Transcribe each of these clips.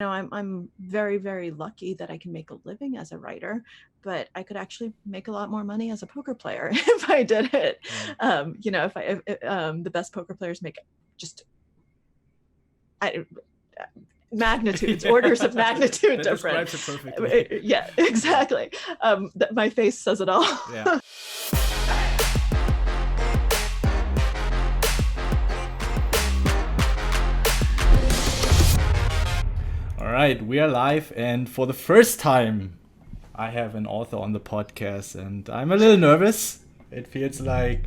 I'm very, very lucky that I can make a living as a writer, but I could actually make a lot more money as a poker player if I did it. Yeah. The best poker players make just I, magnitudes, orders of Yeah. magnitude That different. describes it perfectly. Yeah, Yeah. exactly. My face says it all. Yeah. All right, we are live, and for the first time, I have an author on the podcast, and I'm a little nervous. It feels like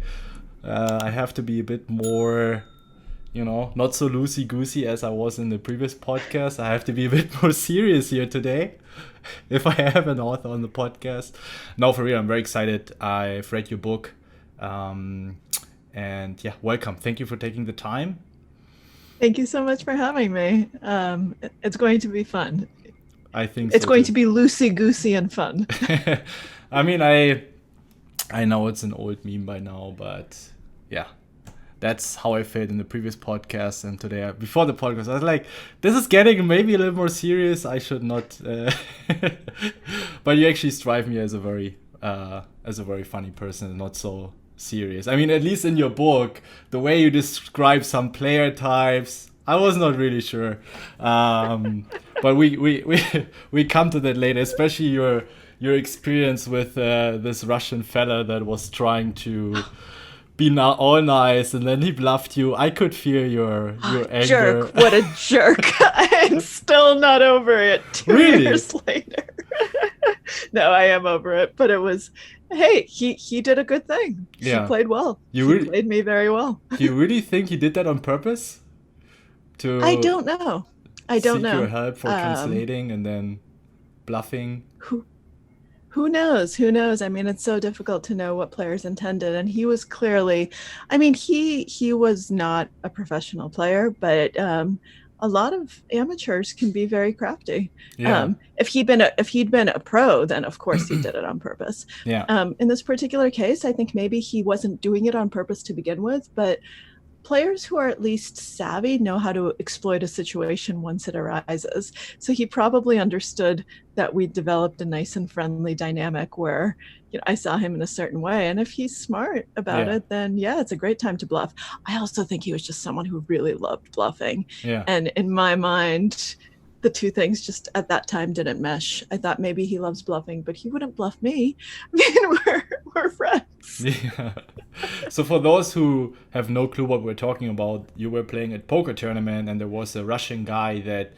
I have to be a bit more, not so loosey goosey as I was in the previous podcast. I have to be a bit more serious here today if I have an author on the podcast. No, for real, I'm very excited. I've read your book. And yeah, welcome. Thank you for taking the time. Thank you so much for having me. It's going to be fun. I think It's so going too. to be loosey goosey and fun. I mean, I know it's an old meme by now, but yeah, that's how I felt in the previous podcast and today. Before the podcast, I was like, this is getting maybe a little more serious. I should not. But you actually strike me as a very funny person, and not so serious. I mean, at least in your book, the way you describe some player types, I was not really sure. But we come to that later, especially your experience with this Russian fella that was trying to be all nice, and then he bluffed you. I could feel your anger. Jerk! What a jerk! I'm still not over it. 2 Really? years later. No, I am over it. But it was, hey, he did a good thing. He Yeah. played well. You He really, played me very well. do you really think he did that on purpose? I To don't know. I don't seek your know. help for translating and then bluffing? Who who knows? Who knows? I mean, it's so difficult to know what players intended. And he was clearly, I mean, he was not a professional player, but a lot of amateurs can be very crafty. Yeah. If he'd been a pro, then of course he did it on purpose. Yeah. In this particular case, I think maybe he wasn't doing it on purpose to begin with, but players who are at least savvy know how to exploit a situation once it arises. So he probably understood that we developed a nice and friendly dynamic where, I saw him in a certain way. And if he's smart about Yeah. it, then yeah, it's a great time to bluff. I also think he was just someone who really loved bluffing. Yeah. And in my mind, the two things just at that time didn't mesh. I thought maybe he loves bluffing, but he wouldn't bluff me. I mean, we're friends. Yeah. So for those who have no clue what we're talking about, you were playing at poker tournament, and there was a Russian guy that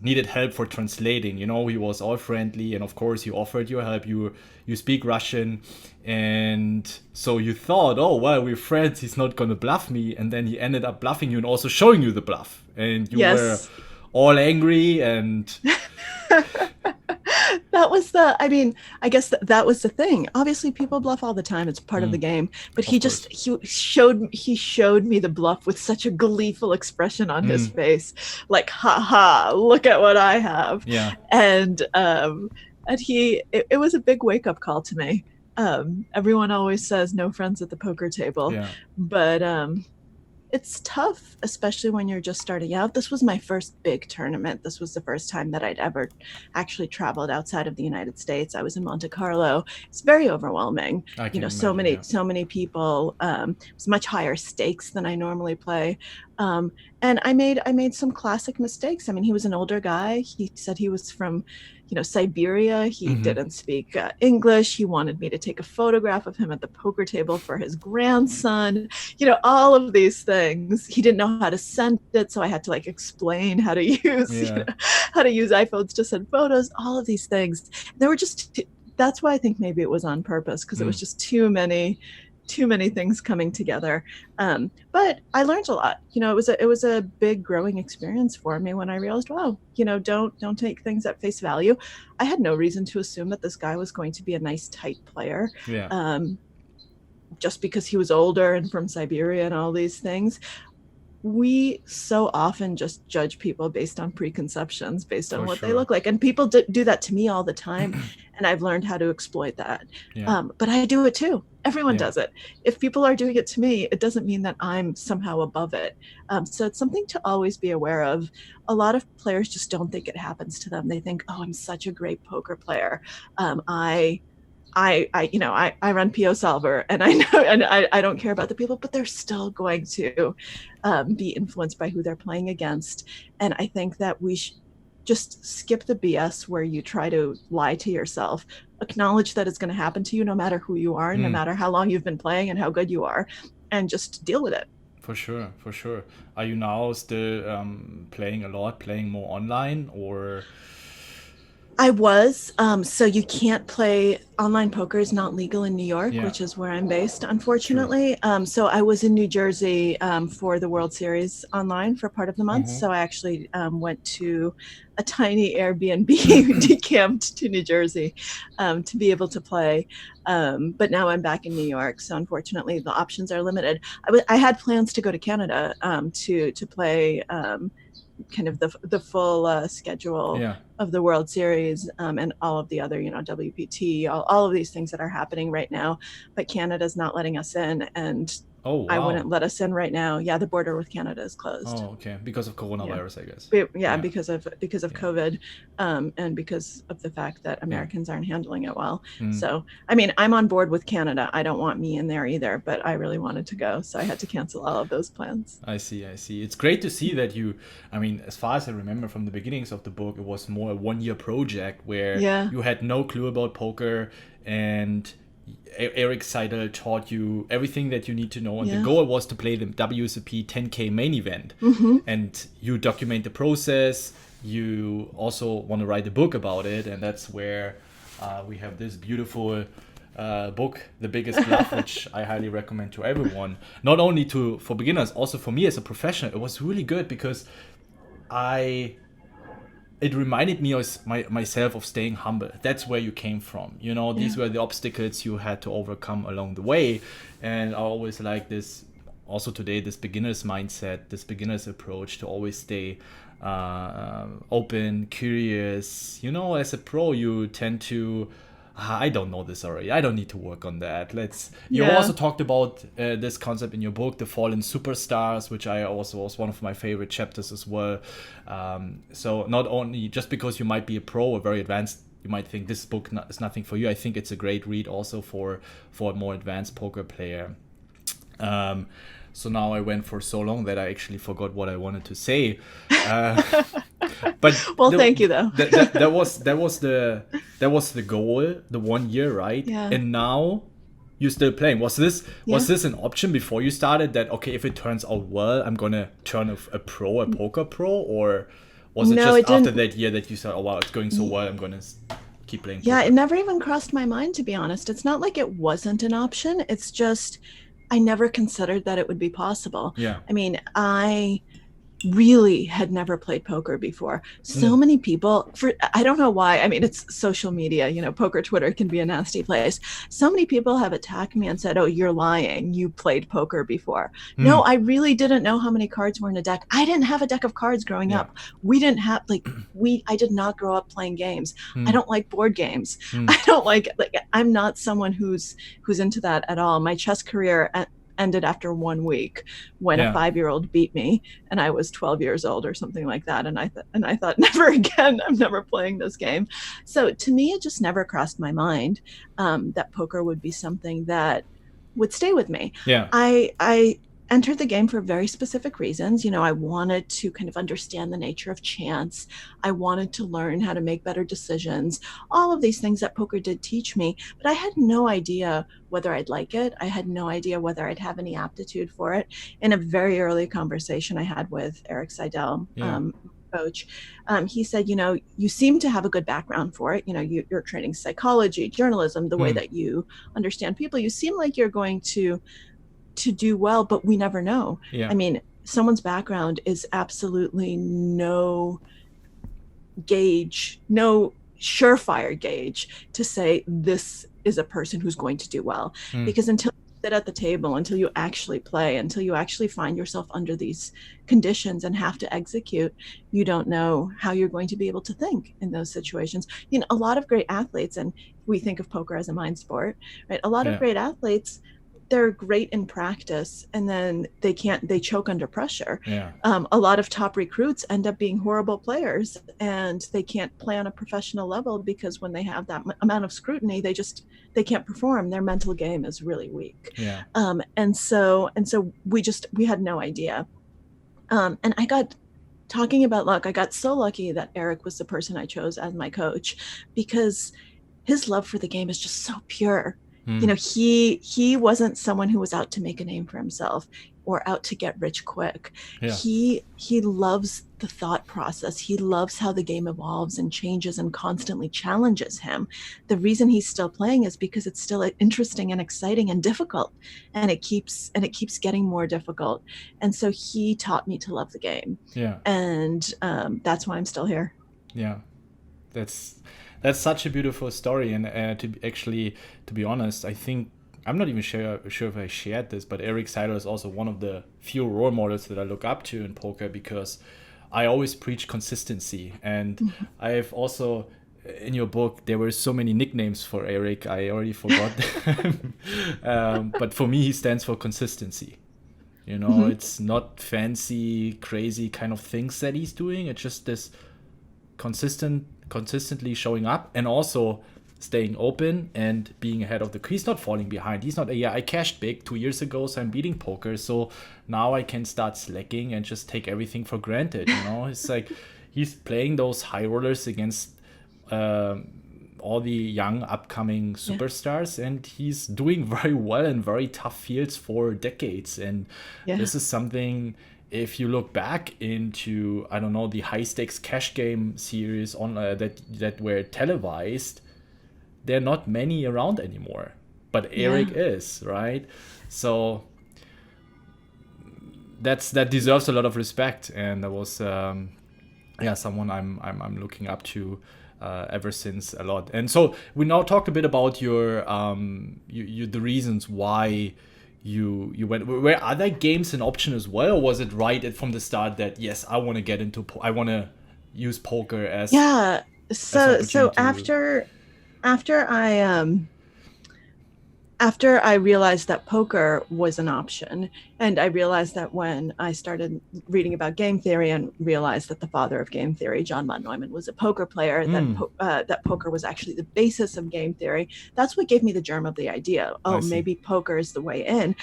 needed help for translating. He was all friendly, and of course you offered your help. You speak Russian, and so you thought, oh well, we're friends. He's not gonna bluff me, and then he ended up bluffing you and also showing you the bluff, and you were Yes. all angry and I guess that was the thing. Obviously people bluff all the time. It's part of the game, but he showed me the bluff with such a gleeful expression on his face. Like, ha ha, look at what I have. yeah. And it was a big wake up call to me. Everyone always says no friends at the poker table, Yeah. but it's tough, especially when you're just starting out. This was my first big tournament. This was the first time that I'd ever actually traveled outside of the United States. I was in Monte Carlo. It's very overwhelming. I can So imagine, so many people. It was much higher stakes than I normally play. And I made some classic mistakes. I mean, he was an older guy. He said he was from, Siberia. He didn't speak English. He wanted me to take a photograph of him at the poker table for his grandson. All of these things. He didn't know how to send it, so I had to explain how to use Yeah. how to use iPhones to send photos. All of these things. There were just. That's why I think maybe it was on purpose, because it was just too many things coming together. But I learned a lot. It was a big growing experience for me when I realized, wow, don't take things at face value. I had no reason to assume that this guy was going to be a nice, tight player. Yeah. Just because he was older and from Siberia and all these things. We so often just judge people based on preconceptions, based on For what they sure. look like. And people do that to me all the time. And I've learned how to exploit that. Yeah. But I do it too. Everyone Yeah. does it. If people are doing it to me, it doesn't mean that I'm somehow above it. So it's something to always be aware of. A lot of players just don't think it happens to them. They think, oh, I'm such a great poker player. I run PO Solver, and I know, and I don't care about the people, but they're still going to be influenced by who they're playing against. And I think that we just skip the BS where you try to lie to yourself. Acknowledge that it's going to happen to you, no matter who you are, no matter how long you've been playing and how good you are, and just deal with it. For sure, for sure. Are you now still playing a lot, playing more online, or? I was. So you can't play online poker is not legal in New York, Yeah, which is where I'm based, true. unfortunately. So I was in New Jersey for the World Series online for part of the month. Mm-hmm. So I actually went to a tiny Airbnb, decamped to New Jersey to be able to play. But now I'm back in New York. So unfortunately, the options are limited. I had plans to go to Canada to play kind of the full schedule Yeah. of the World Series and all of the other, WPT, all of these things that are happening right now. But Canada's not letting us in, and Oh I wow. wouldn't let us in right now. Yeah, the border with Canada is closed. Oh, okay. Because of Yeah. coronavirus, I guess. Yeah, Yeah. because of Yeah. COVID, and because of the fact that Yeah. Americans aren't handling it well. Mm. So, I mean, I'm on board with Canada. I don't want me in there either, but I really wanted to go, so I had to cancel all of those plans. I see, I see. It's great to see that you, I mean, as far as I remember from the beginnings of the book, it was more a 1 year project where Yeah. you had no clue about poker, and Eric Seidel taught you everything that you need to know. And the Yeah. goal was to play the WSOP 10K main event. Mm-hmm. And you document the process. You also want to write a book about it. And that's where we have this beautiful book, The Biggest Bluff, which I highly recommend to everyone. Not only for beginners, also for me as a professional. It was really good because it reminded me of myself of staying humble. That's where you came from. These were the obstacles you had to overcome along the way. And I always like this, also today, this beginner's mindset, this beginner's approach to always stay open, curious. As a pro, you tend to, I don't know this already. I don't need to work on that. You Yeah. also talked about this concept in your book, the fallen superstars, which I also was one of my favorite chapters as well. So not only just because you might be a pro or very advanced, you might think this book is nothing for you. I think it's a great read also for a more advanced poker player. So now I went for so long that I actually forgot what I wanted to say. But Well, thank you though. that was the goal, the 1 year, right? Yeah. And now you're still playing. Was this Yeah. an option before you started, that okay, if it turns out well, I'm gonna turn a poker pro, or was it No, just it after didn't. that year that you said, oh wow, it's going so well, I'm gonna keep playing Yeah, poker? it never even crossed my mind, to be honest. It's not like it wasn't an option. It's just I never considered that it would be possible. Yeah. I mean, I really had never played poker before. So many people, I don't know why. I mean, it's social media, poker Twitter can be a nasty place. So many people have attacked me and said, oh, you're lying. You played poker before. No, I really didn't know how many cards were in a deck. I didn't have a deck of cards growing Yeah. up. We didn't have I did not grow up playing games. I don't like board games. I don't I'm not someone who's into that at all. My chess career ended after 1 week when Yeah. a 5-year-old beat me and I was 12 years old or something like that. And I thought, never again, I'm never playing this game. So to me, it just never crossed my mind that poker would be something that would stay with me. Yeah. I entered the game for very specific reasons. I wanted to kind of understand the nature of chance. I wanted to learn how to make better decisions, all of these things that poker did teach me, but I had no idea whether I'd like it. I had no idea whether I'd have any aptitude for it. In a very early conversation I had with Eric Seidel, coach, he said, you seem to have a good background for it. You're training psychology, journalism, the way that you understand people. You seem like you're going to do well, but we never know. Yeah. I mean, someone's background is absolutely no gauge, no surefire gauge to say this is a person who's going to do well. Because until you sit at the table, until you actually play, until you actually find yourself under these conditions and have to execute, you don't know how you're going to be able to think in those situations. You know, a lot of great athletes, and we think of poker as a mind sport, right? A lot of Yeah. great athletes, they're great in practice, and then they choke under pressure. Yeah. A lot of top recruits end up being horrible players, and they can't play on a professional level because when they have that amount of scrutiny, they can't perform. Their mental game is really weak. Yeah. And so we had no idea. And I got talking about luck. I got so lucky that Eric was the person I chose as my coach, because his love for the game is just so pure. You know, he wasn't someone who was out to make a name for himself or out to get rich quick. Yeah. He loves the thought process. He loves how the game evolves and changes and constantly challenges him. The reason he's still playing is because it's still interesting and exciting and difficult, and it keeps getting more difficult. And so he taught me to love the game. Yeah. And that's why I'm still here. Yeah. That's such a beautiful story, and to be honest, I think I'm not even sure if I shared this, but Eric Seidel is also one of the few role models that I look up to in poker, because I always preach consistency. And I've also, in your book, there were so many nicknames for Eric, I already forgot them. But for me, he stands for consistency. You know, it's not fancy, crazy kind of things that he's doing. It's just this consistently showing up, and also staying open and being ahead of the. He's not falling behind. He's not I cashed big 2 years ago, so I'm beating poker, so now I can start slacking and just take everything for granted. You know, it's like he's playing those high rollers against all the young upcoming superstars, and he's doing very well in very tough fields for decades. And this is something, if you look back into, I don't know, the high stakes cash game series on that were televised, there are not many around anymore, but Eric is, right? So that deserves a lot of respect, and that was someone I'm looking up to ever since a lot. And so we now talked a bit about your the reasons why you went. Were other games an option as well, or was it right from the start that yes, I want to get into I want to use poker as so after I realized that poker was an option, and I realized that when I started reading about game theory and realized that the father of game theory, John von Neumann, was a poker player, that poker was actually the basis of game theory, that's what gave me the germ of the idea. Oh, maybe poker is the way in.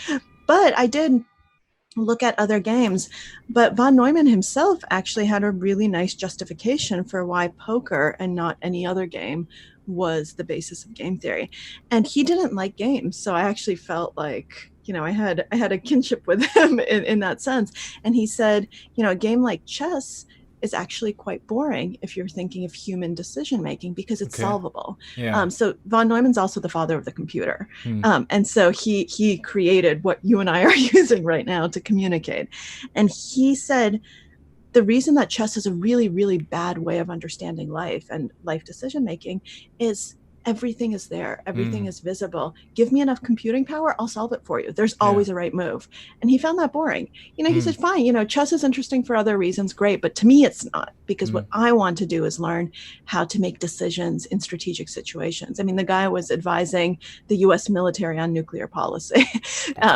But I did look at other games, but von Neumann himself actually had a really nice justification for why poker and not any other game was the basis of game theory. And he didn't like games, so I actually felt like, you know, I had a kinship with him in that sense. And he said, you know, a game like chess is actually quite boring if you're thinking of human decision making, because it's solvable. So von Neumann's also the father of the computer, and so he created what you and I are using right now to communicate. And he said the reason that chess is a really, really bad way of understanding life and life decision making is everything is there. Everything is visible. Give me enough computing power, I'll solve it for you. There's always a right move. And he found that boring. You know, he said, fine, you know, chess is interesting for other reasons. Great. But to me, it's not, because what I want to do is learn how to make decisions in strategic situations. I mean, the guy was advising the US military on nuclear policy.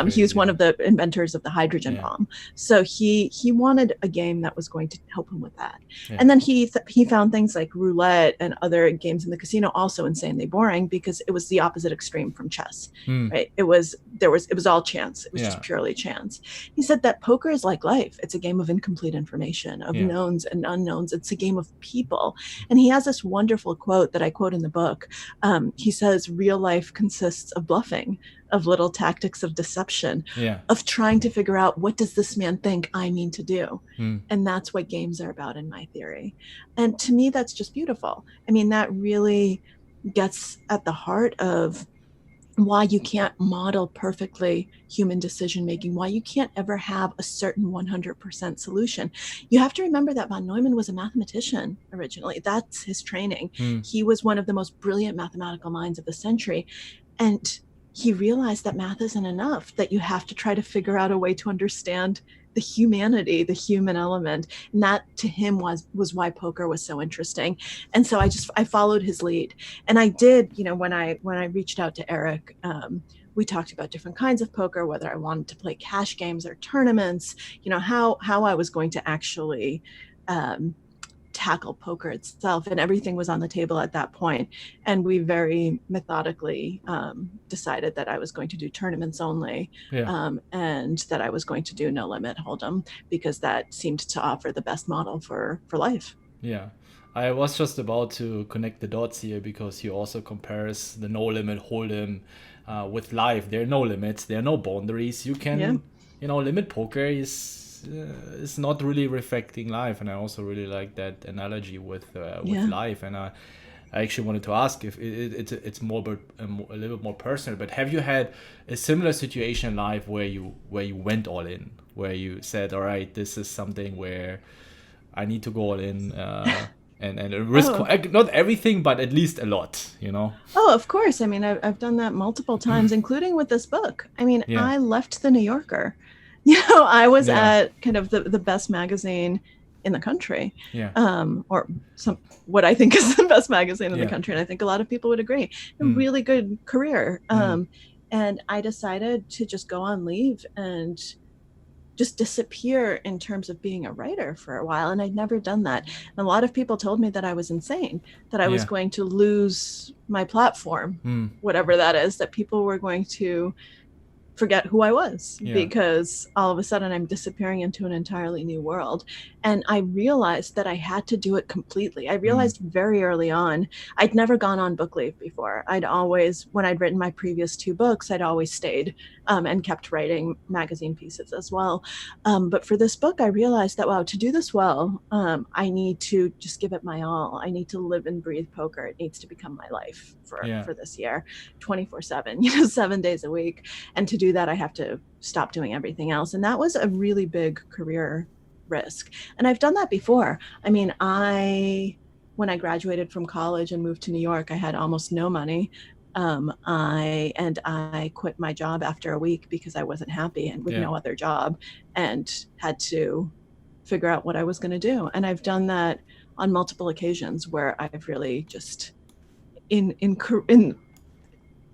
He was one of the inventors of the hydrogen bomb. So he wanted a game that was going to help him with that. And then he found things like roulette and other games in the casino also insanely boring, because it was the opposite extreme from chess. Right? It was all chance. It was just purely chance. He said that poker is like life. It's a game of incomplete information, of knowns and unknowns. It's a game of people. And he has this wonderful quote that I quote in the book. He says, real life consists of bluffing, of little tactics of deception, of trying to figure out, what does this man think I mean to do? And that's what games are about in my theory. And to me, that's just beautiful. I mean, that really gets at the heart of why you can't model perfectly human decision making, why you can't ever have a certain 100% solution. You have to remember that von Neumann was a mathematician originally. That's his training. He was one of the most brilliant mathematical minds of the century. And he realized that math isn't enough, that you have to try to figure out a way to understand the humanity, the human element. And that to him was why poker was so interesting. And so I followed his lead. And I did, when I reached out to Eric, we talked about different kinds of poker, whether I wanted to play cash games or tournaments, how I was going to actually tackle poker itself, and everything was on the table at that point. And we very methodically decided that I was going to do tournaments only, and that I was going to do no limit hold'em, because that seemed to offer the best model for life. Yeah. I was just about to connect the dots here, because he also compares the no limit hold'em with life. There are no limits, there are no boundaries. You can, limit poker is not really reflecting life, and I also really like that analogy with life. And I actually wanted to ask if it's more but a little bit more personal, but have you had a similar situation in life where you went all in, where you said, all right, this is something where I need to go all in and risk not everything, but at least a lot, Oh, of course. I mean, I've done that multiple times, including with this book. I mean, I left the New Yorker. I was at kind of the best magazine in the country, or what I think is the best magazine in the country. And I think a lot of people would agree. A really good career. And I decided to just go on leave and just disappear in terms of being a writer for a while. And I'd never done that. And a lot of people told me that I was insane, that I was going to lose my platform, whatever that is, that people were going to forget who I was, because all of a sudden I'm disappearing into an entirely new world. And I realized that I had to do it completely. I realized very early on, I'd never gone on book leave before. I'd always, when I'd written my previous 2 books, I'd always stayed and kept writing magazine pieces as well. But for this book, I realized that, wow, to do this well, I need to just give it my all. I need to live and breathe poker. It needs to become my life for this year, 24/7, 7 days a week. And to do that, I have to stop doing everything else. And that was a really big career risk. And I've done that before. I mean, when I graduated from college and moved to New York, I had almost no money. I quit my job after a week because I wasn't happy and with no other job, and had to figure out what I was going to do. And I've done that on multiple occasions where I've really just in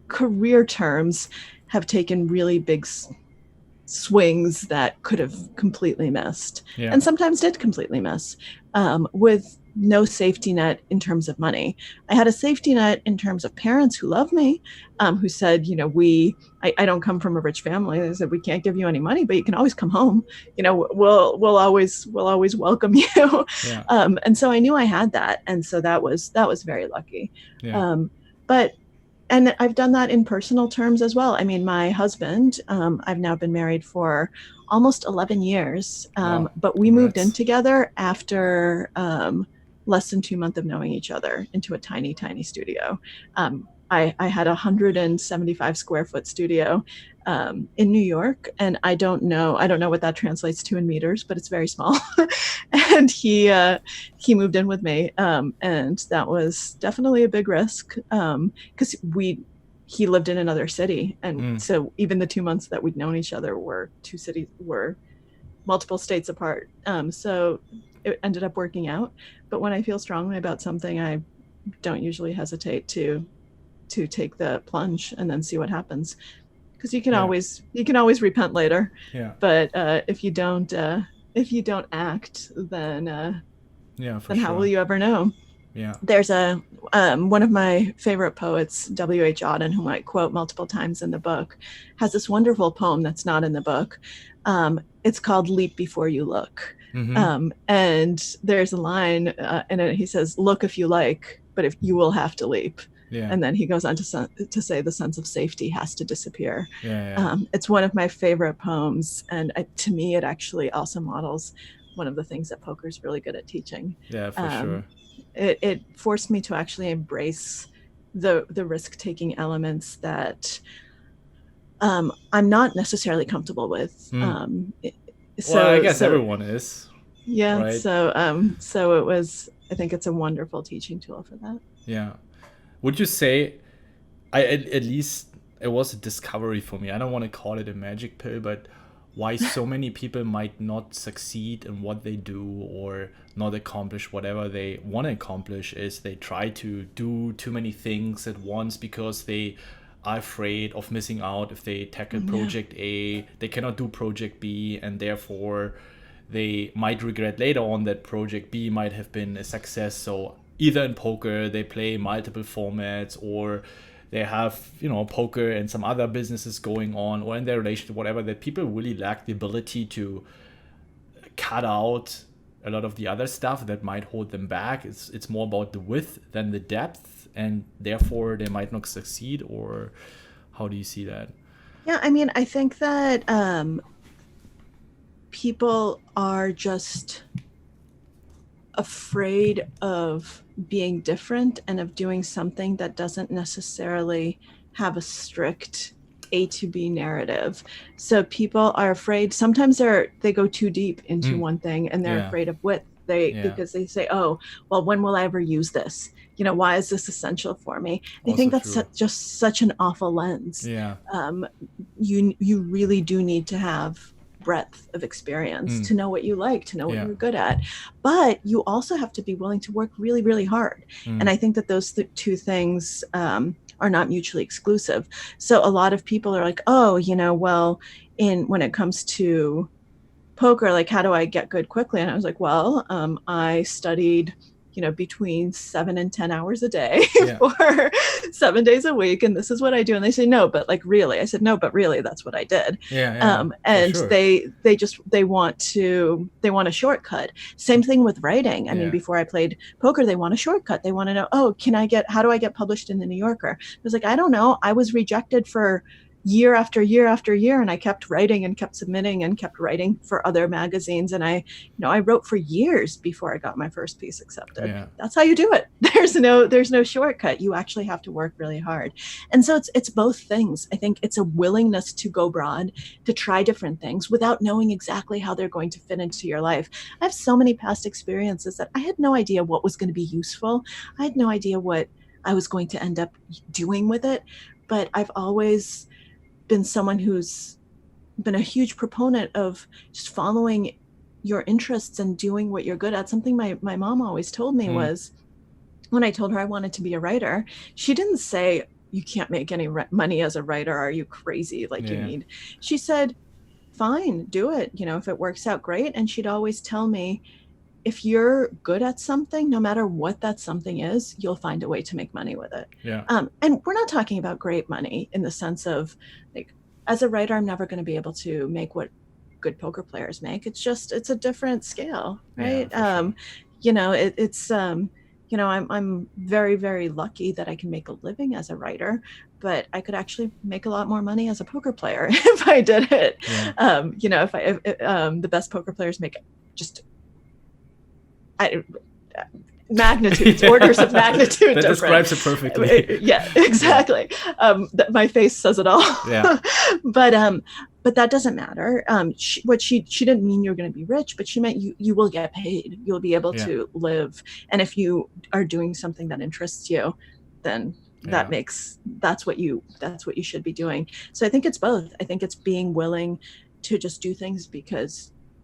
career terms have taken really big swings that could have completely missed, and sometimes did completely miss, with no safety net in terms of money. I had a safety net in terms of parents who love me, who said, I don't come from a rich family. They said, we can't give you any money, but you can always come home. We'll always welcome you. And so I knew I had that. And so that was very lucky. And I've done that in personal terms as well. I mean, my husband, I've now been married for almost 11 years, but we moved in together after less than 2 months of knowing each other into a tiny, tiny studio. I had a 175 square foot studio in New York, and I don't know what that translates to in meters, but it's very small. And he moved in with me, and that was definitely a big risk, because he lived in another city, and so even the 2 months that we'd known each other were multiple states apart. So it ended up working out. But when I feel strongly about something, I don't usually hesitate to take the plunge and then see what happens, because you can always repent later. But if you don't act, then how will you ever know? There's one of my favorite poets, W.H. Auden, whom I quote multiple times in the book, has this wonderful poem that's not in the book. It's called "Leap Before You Look." And there's a line in it. He says, "Look if you like, but if you will have to leap." And then he goes on to say the sense of safety has to disappear. It's one of my favorite poems, and to me, it actually also models one of the things that poker is really good at teaching. For sure. It forced me to actually embrace the risk-taking elements that I'm not necessarily comfortable with. So I guess everyone is. Right? So it was. I think it's a wonderful teaching tool for that. Would you say, at least it was a discovery for me. I don't want to call it a magic pill, but why so many people might not succeed in what they do or not accomplish whatever they want to accomplish is they try to do too many things at once because they are afraid of missing out. If they tackle project A, they cannot do project B, and therefore they might regret later on that project B might have been a success. So either in poker they play multiple formats, or they have, poker and some other businesses going on, or in their relationship, whatever, that people really lack the ability to cut out a lot of the other stuff that might hold them back. It's more about the width than the depth, and therefore they might not succeed. Or how do you see that? Yeah, I mean, I think that people are just afraid of being different and of doing something that doesn't necessarily have a strict A to B narrative. So people are afraid. Sometimes they go too deep into one thing, and they're afraid of width. Because they say, "Oh, well, when will I ever use this? Why is this essential for me?" I think that's just such an awful lens. Yeah. You really do need to have breadth of experience to know what you like, to know what you're good at. But you also have to be willing to work really, really hard. And I think that those two things are not mutually exclusive. So a lot of people are like, "Oh, well, when it comes to poker, like, how do I get good quickly?" And I was like, well, I studied, between 7 and 10 hours a day for 7 days a week. And this is what I do. And they say, "No, but like, really?" I said, "No, but really, that's what I did." And sure. they want a shortcut. Same thing with writing. I mean, before I played poker, they want a shortcut. They want to know, "Oh, how do I get published in the New Yorker?" I was like, "I don't know. I was rejected for year after year after year, and I kept writing and kept submitting and kept writing for other magazines, and I wrote for years before I got my first piece accepted." That's how you do it. There's no shortcut. You actually have to work really hard. And so it's both things. I think it's a willingness to go broad, to try different things without knowing exactly how they're going to fit into your life. I have so many past experiences that I had no idea what was going to be useful. I had no idea what I was going to end up doing with it, but I've always been someone who's been a huge proponent of just following your interests and doing what you're good at. Something my mom always told me was, when I told her I wanted to be a writer, she didn't say, "You can't make any money as a writer. Are you crazy? You need." She said, "Fine, do it. If it works out, great." And she'd always tell me, if you're good at something, no matter what that something is, you'll find a way to make money with it. And we're not talking about great money in the sense of, like, as a writer, I'm never going to be able to make what good poker players make. It's a different scale, right? I'm very, very lucky that I can make a living as a writer, but I could actually make a lot more money as a poker player if I did it. The best poker players make just magnitudes, orders of magnitude that different. Describes it perfectly. Yeah, exactly. My face says it all. But that doesn't matter. She didn't mean you're going to be rich, but she meant you will get paid. You'll be able to live. And if you are doing something that interests you, then that's what you should be doing. So I think it's both. I think it's being willing to just do things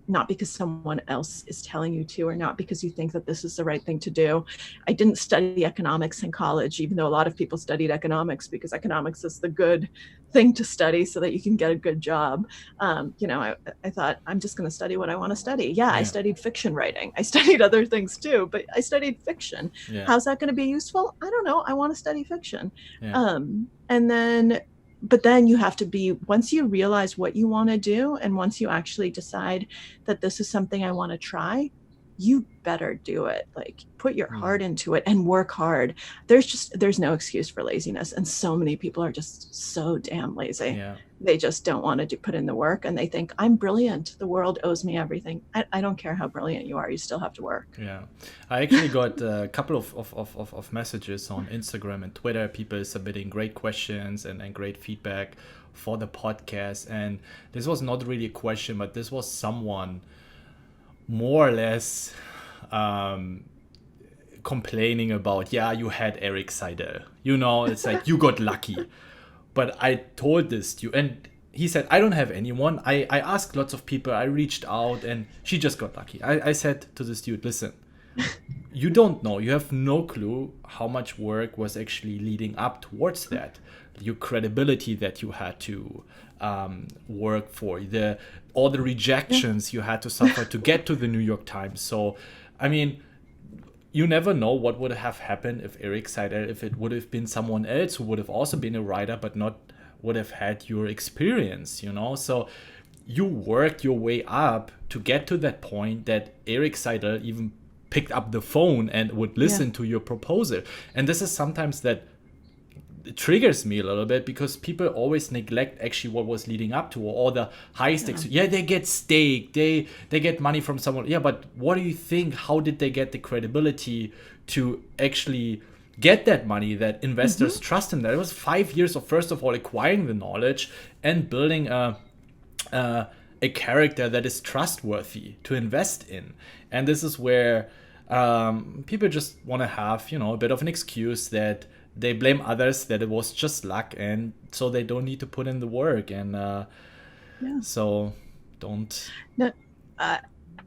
not because someone else is telling you to, or not because you think that this is the right thing to do. I didn't study economics in college, even though a lot of people studied economics, because economics is the good thing to study so that you can get a good job. I thought, I'm just going to study what I want to study. I studied fiction writing. I studied other things too, but I studied fiction. How's that going to be useful? I don't know. I want to study fiction. But then you have to be, once you realize what you want to do, and once you actually decide that this is something I want to try, you better do it. Like, put your heart into it and work hard. There's no excuse for laziness. And so many people are just so damn lazy. They just don't want to put in the work, and they think, "I'm brilliant. The world owes me everything." I don't care how brilliant you are. You still have to work. I actually got a couple of messages on Instagram and Twitter, people submitting great questions and great feedback for the podcast. And this was not really a question, but this was someone more or less complaining about, you had Eric Seidel. It's like, you got lucky. But I told this to you, and he said, I don't have anyone. I asked lots of people, I reached out, and she just got lucky. I said to this dude, listen, you don't know, you have no clue how much work was actually leading up towards that. Your credibility that you had to work for, all the rejections you had to suffer to get to the New York Times. So, I mean, you never know what would have happened if Eric Seidel, if it would have been someone else who would have also been a writer, but not would have had your experience, you know? So you worked your way up to get to that point that Eric Seidel even picked up the phone and would listen to your proposal. And this is sometimes that triggers me a little bit, because people always neglect actually what was leading up to all the high stakes. Yeah, they get stake, they get money from someone. Yeah, but what do you think? How did they get the credibility to actually get that money that investors trust in? That it was 5 years of, first of all, acquiring the knowledge and building a character that is trustworthy to invest in. And this is where people just want to have, you know, a bit of an excuse that they blame others, that it was just luck, and so they don't need to put in the work. And so don't. No,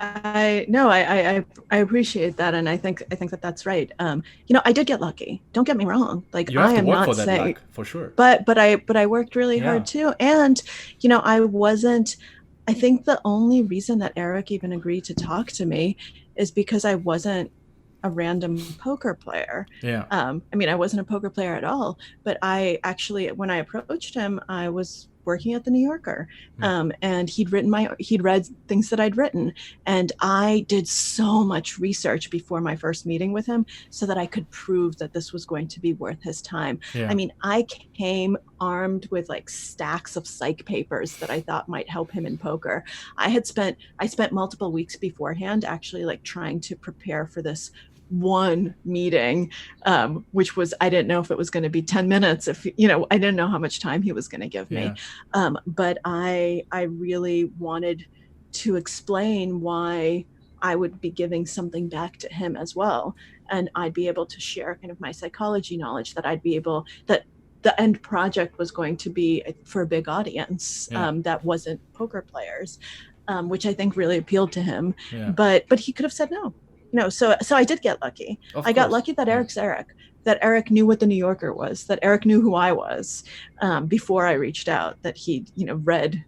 I appreciate that, and I think that that's right. You know, I did get lucky. Don't get me wrong. Like, You have I to am work not for that saying, luck, for sure. but I worked really hard too. And you know, I think the only reason that Eric even agreed to talk to me is because I wasn't a random poker player. I mean, I wasn't a poker player at all, but I actually, when I approached him, I was working at the New Yorker, and he'd read things that I'd written, and I did so much research before my first meeting with him so that I could prove that this was going to be worth his time. I mean, I came armed with like stacks of psych papers that I thought might help him in poker. I spent multiple weeks beforehand actually like trying to prepare for this one meeting, which was, I didn't know if it was going to be 10 minutes, if, you know, I didn't know how much time he was going to give me. But I really wanted to explain why I would be giving something back to him as well. And I'd be able to share kind of my psychology knowledge, that that the end project was going to be for a big audience that wasn't poker players, which I think really appealed to him. But he could have said no. No, so I did get lucky. I got lucky that Eric's Eric, that Eric knew what the New Yorker was, that Eric knew who I was before I reached out, that he'd, you know, read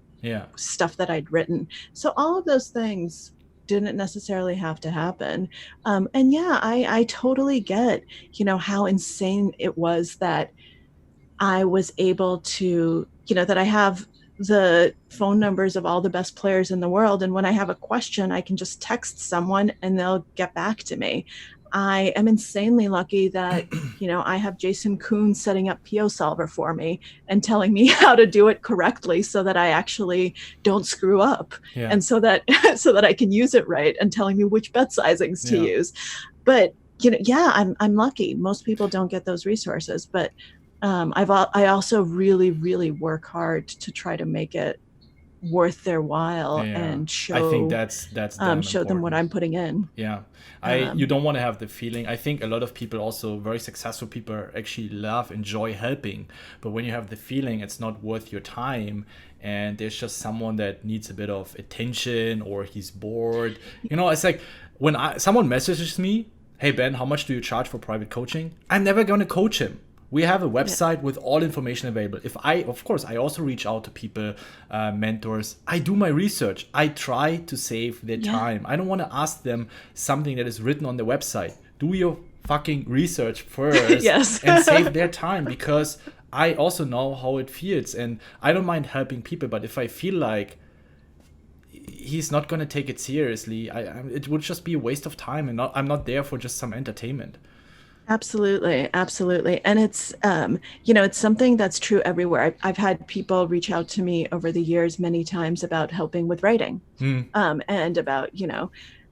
stuff that I'd written. So all of those things didn't necessarily have to happen. And yeah, I totally get, you know, how insane it was that I was able to, you know, that I have the phone numbers of all the best players in the world, and when I have a question, I can just text someone and they'll get back to me. I am insanely lucky that, you know, I have Jason Kuhn setting up PO Solver for me and telling me how to do it correctly so that I actually don't screw up, and so that I can use it right, and telling me which bet sizings to use. But you know, I'm lucky. Most people don't get those resources, but I also really work hard to try to make it worth their while and show. I think that's show them what I'm putting in. You don't want to have the feeling. I think a lot of people, also very successful people, actually enjoy helping, but when you have the feeling it's not worth your time, and there's just someone that needs a bit of attention, or he's bored, you know, it's like when someone messages me, hey Ben, how much do you charge for private coaching? I'm never going to coach him. We have a website with all information available. Of course, I also reach out to people, mentors. I do my research. I try to save their time. I don't want to ask them something that is written on the website. Do your fucking research first and save their time, because I also know how it feels, and I don't mind helping people. But if I feel like he's not going to take it seriously, it would just be a waste of time, and I'm not there for just some entertainment. Absolutely. And it's, you know, it's something that's true everywhere. I've had people reach out to me over the years many times about helping with writing, and about, you know,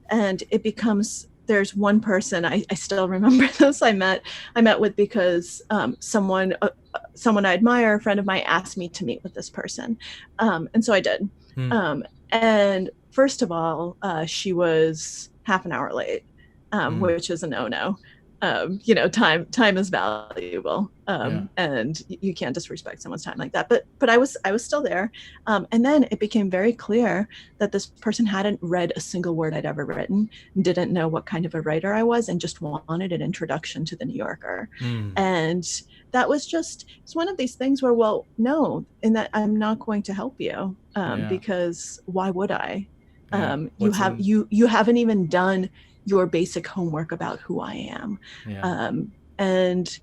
and it becomes, there's one person, I still remember this, I met with because someone I admire, a friend of mine, asked me to meet with this person. And so I did. And first of all, she was half an hour late, which is a no-no. time is valuable, and you can't disrespect someone's time like that. But I was still there, and then it became very clear that this person hadn't read a single word I'd ever written, didn't know what kind of a writer I was, and just wanted an introduction to the New Yorker. And that was it's one of these things where, well, no, in that I'm not going to help you, because why would I? You haven't even done your basic homework about who I am. And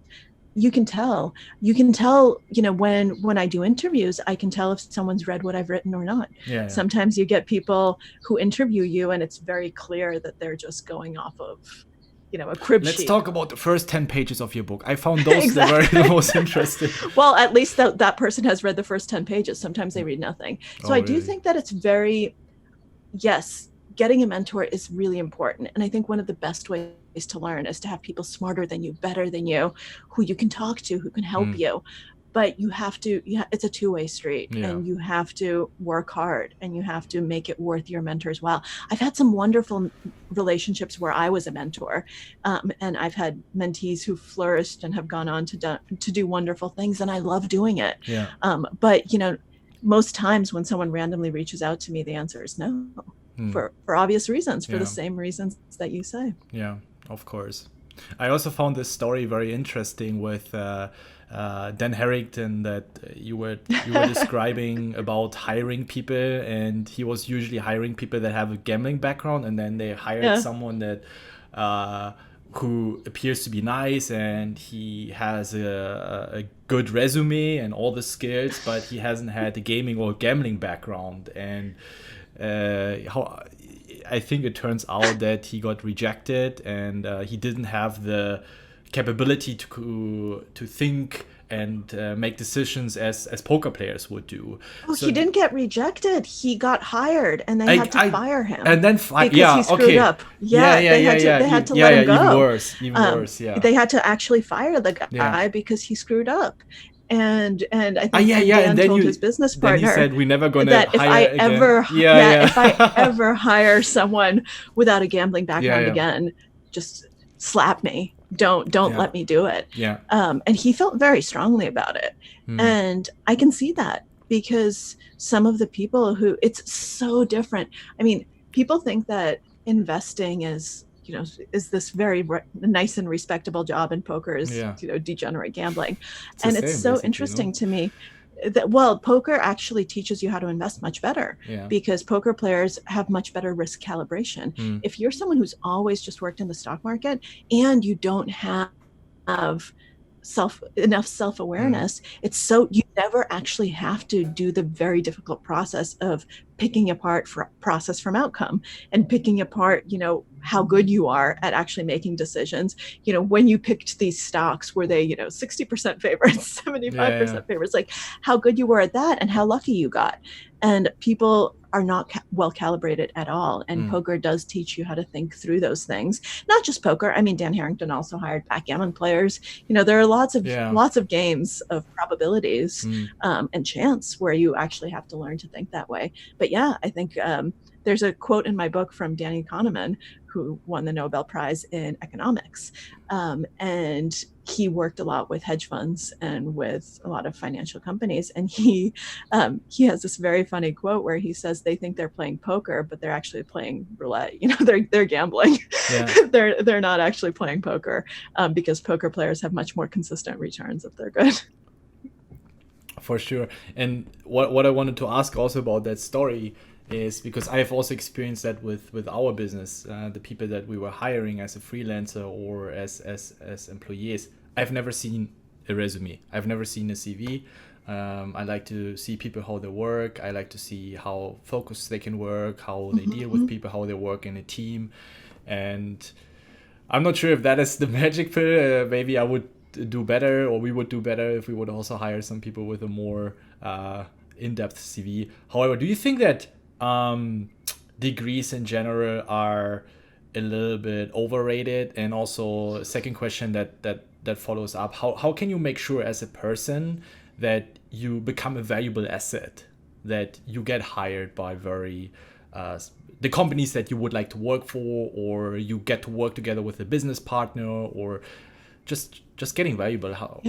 you can tell, when I do interviews, I can tell if someone's read what I've written or not. Sometimes you get people who interview you and it's very clear that they're just going off of, a crib sheet. Let's talk about the first 10 pages of your book. I found those the most interesting. Well, at least that person has read the first 10 pages. Sometimes they read nothing. So I do think that it's yes, getting a mentor is really important. And I think one of the best ways to learn is to have people smarter than you, better than you, who you can talk to, who can help you. But you have to, it's a two-way street, and you have to work hard, and you have to make it worth your mentor's while. I've had some wonderful relationships where I was a mentor, and I've had mentees who flourished and have gone on to do wonderful things, and I love doing it. But, most times when someone randomly reaches out to me, the answer is no. For obvious reasons, for the same reasons that you say. Yeah, of course. I also found this story very interesting with Dan Harrington that you were describing about hiring people, and he was usually hiring people that have a gambling background, and then they hired someone that who appears to be nice, and he has a good resume and all the skills, but he hasn't had a gaming or gambling background. And I think it turns out that he got rejected, and he didn't have the capability to think and make decisions as poker players would do. Oh, so he didn't get rejected. He got hired, and they had to fire him. And then because he screwed up. They had to let him go. Even worse. They had to actually fire the guy because he screwed up. And I think Dan told his business partner, then he said, "We're never going to hire if I ever hire someone without a gambling background again, just slap me. Don't let me do it." And he felt very strongly about it. And I can see that, because some of the people who, it's so different. I mean, people think that investing is this very nice and respectable job, and poker is degenerate gambling. And it's so interesting to me that, poker actually teaches you how to invest much better, because poker players have much better risk calibration. If you're someone who's always just worked in the stock market and you don't have enough self-awareness, you never actually have to do the very difficult process of picking apart process from outcome, and picking apart how good you are at actually making decisions. When you picked these stocks, were they 60% favorites, 75% favorites, like how good you were at that and how lucky you got. And people are not well calibrated at all, and poker does teach you how to think through those things. Not just poker. I mean, Dan Harrington also hired backgammon players. There are lots of games of probabilities and chance where you actually have to learn to think that way. But I think there's a quote in my book from Danny Kahneman, who won the Nobel Prize in economics. And he worked a lot with hedge funds and with a lot of financial companies. And he has this very funny quote where he says they think they're playing poker, but they're actually playing roulette. They're gambling. They're not actually playing poker, because poker players have much more consistent returns if they're good. For sure. And what I wanted to ask also about that story is, because I have also experienced that with our business, the people that we were hiring as a freelancer or as employees. I've never seen a resume. I've never seen a CV. I like to see people, how they work. I like to see how focused they can work, how they deal with people, how they work in a team. And I'm not sure if that is the magic pill. Maybe I would do better, or we would do better if we would also hire some people with a more in-depth CV. However, do you think that degrees in general are a little bit overrated? And also, second question that follows up, how can you make sure as a person that you become a valuable asset, that you get hired by very the companies that you would like to work for, or you get to work together with a business partner, or just getting valuable? How?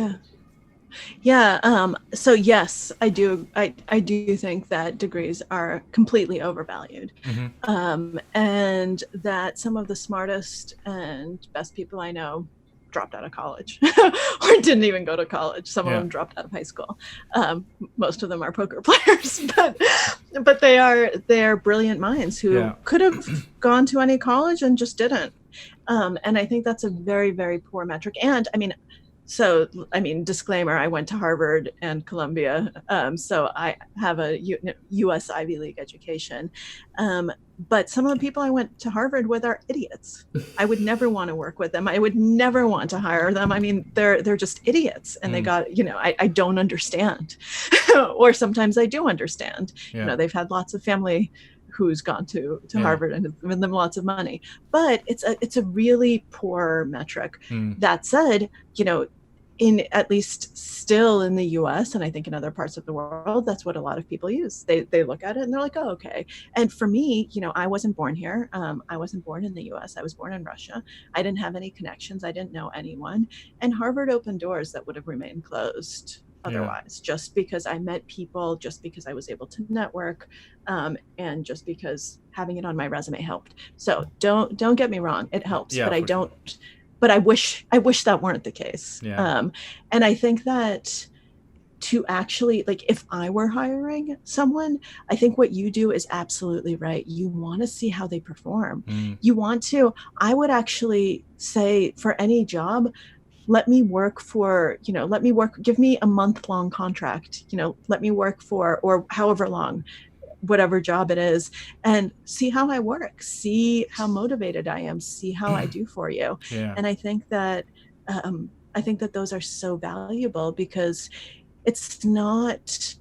Yeah. So yes, I do. I do think that degrees are completely overvalued, and that some of the smartest and best people I know dropped out of college or didn't even go to college. Some of them dropped out of high school. Most of them are poker players, but they are brilliant minds who could have gone to any college and just didn't. And I think that's a very, very poor metric. And disclaimer, I went to Harvard and Columbia, so I have a U.S. Ivy League education. But some of the people I went to Harvard with are idiots. I would never want to work with them. I would never want to hire them. I mean, they're just idiots, and they got, I don't understand. Or sometimes I do understand. They've had lots of family who's gone to Harvard and given them lots of money. But it's a really poor metric. That said, in at least still in the US, and I think in other parts of the world, that's what a lot of people use. They look at it and they're like, oh, okay. And for me, I wasn't born here. I wasn't born in the US. I was born in Russia. I didn't have any connections. I didn't know anyone. And Harvard opened doors that would have remained closed otherwise, just because I met people, just because I was able to network, and just because having it on my resume helped. So don't get me wrong, it helps, but I don't. Sure. But I wish that weren't the case. And I think that to actually, like, if I were hiring someone, I think what you do is absolutely right. You want to see how they perform. I would actually say for any job, give me a month-long contract, let me work for, or however long, whatever job it is, and see how I work, see how motivated I am, see how I do for you. And I think that those are so valuable, because it's not,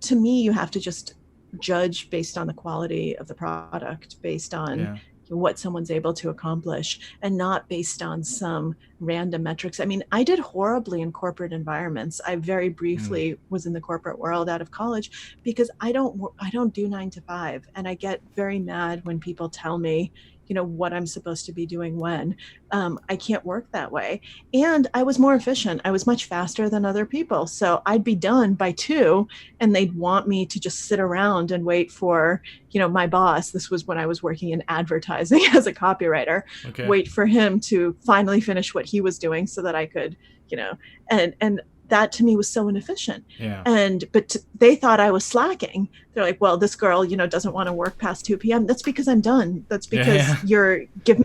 to me, you have to just judge based on the quality of the product, based on what someone's able to accomplish, and not based on some random metrics. I mean, I did horribly in corporate environments. I very briefly was in the corporate world out of college, because I don't do 9 to 5. And I get very mad when people tell me, what I'm supposed to be doing when. I can't work that way. And I was more efficient. I was much faster than other people. So I'd be done by 2, and they'd want me to just sit around and wait for, my boss. This was when I was working in advertising as a copywriter, wait for him to finally finish what he was doing so that I could, and that to me was so inefficient. But they thought I was slacking. They're like, well, this girl, doesn't want to work past 2 p.m. That's because I'm done. That's because you're give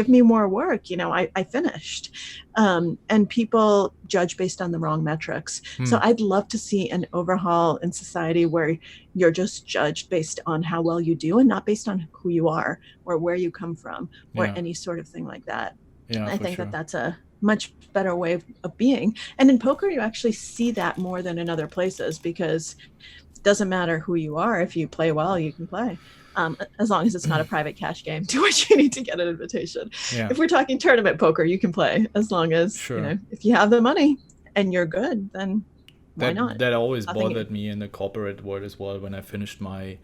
me more work. I finished. And people judge based on the wrong metrics. So I'd love to see an overhaul in society where you're just judged based on how well you do, and not based on who you are or where you come from, or any sort of thing like that. I think that that's a much better way of being. And in poker, you actually see that more than in other places, because it doesn't matter who you are. If you play well, you can play. As long as it's not a private cash game to which you need to get an invitation. If we're talking tournament poker, you can play, as long as, if you have the money and you're good, then why not? That always bothered me in the corporate world as well. When I finished my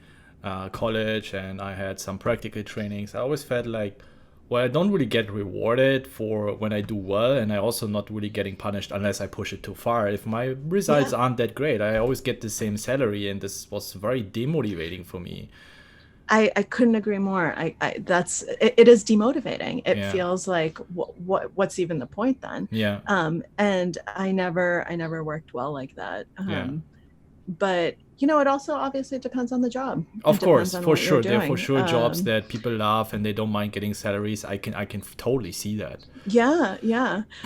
college and I had some practical trainings, I always felt like, well, I don't really get rewarded for when I do well, and I also not really getting punished unless I push it too far. If my results aren't that great, I always get the same salary, and this was very demotivating for me. I couldn't agree more. It is demotivating. It feels like what's even the point then? And I never worked well like that. But it also obviously depends on the job. Of course, for sure. There are for sure jobs that people love and they don't mind getting salaries. I can totally see that. Yeah.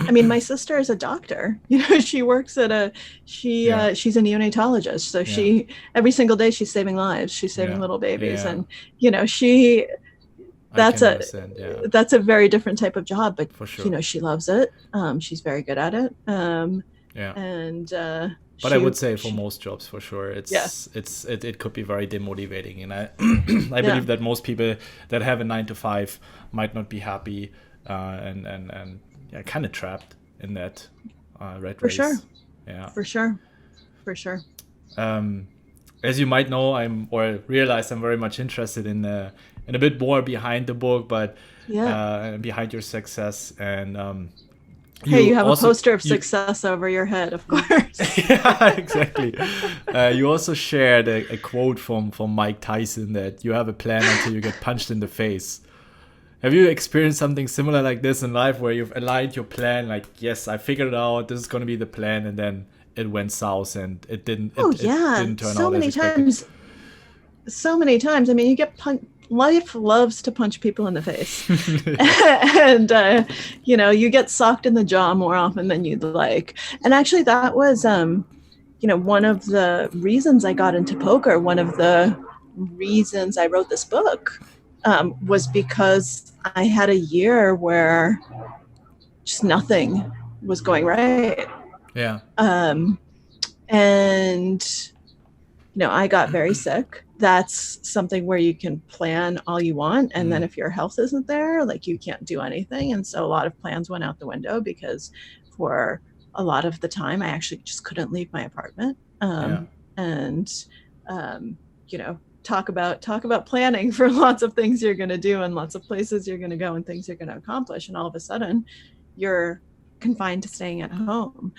I mean, my sister is a doctor. She works at she's a neonatologist. So she, every single day, she's saving lives. She's saving little babies. And, that's a very different type of job, but for sure. She loves it. She's very good at it. But I would say for most jobs, for sure, it could be very demotivating, and I believe that most people that have a 9 to 5 might not be happy, and kind of trapped in that rat race. For sure. as you might know, realize I'm very much interested in a bit more behind the book, but behind your success. And hey, you have also, a poster of success over your head, of course. Yeah, exactly. You also shared a quote from Mike Tyson that you have a plan until you get punched in the face. Have you experienced something similar like this in life, where you've aligned your plan, like, yes, I figured it out, this is going to be the plan, and then it went south and it didn't? It didn't turn out as expected. So many times. I mean, you get punched. Life loves to punch people in the face. And, you get socked in the jaw more often than you'd like. And actually that was, one of the reasons I got into poker, one of the reasons I wrote this book, was because I had a year where just nothing was going right. Yeah. And, I got very sick. That's something where you can plan all you want. And then if your health isn't there, like, you can't do anything. And so a lot of plans went out the window, because for a lot of the time I actually just couldn't leave my apartment. Talk about planning for lots of things you're going to do and lots of places you're going to go and things you're going to accomplish. And all of a sudden you're confined to staying at home.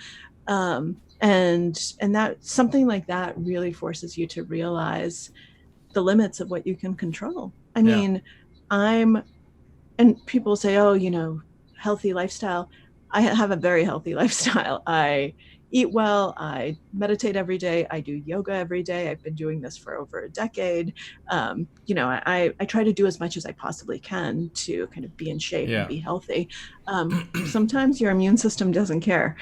And that something like that really forces you to realize the limits of what you can control. I mean, and people say, oh, healthy lifestyle. I have a very healthy lifestyle. I eat well. I meditate every day. I do yoga every day. I've been doing this for over a decade. I try to do as much as I possibly can to kind of be in shape and be healthy. Sometimes your immune system doesn't care,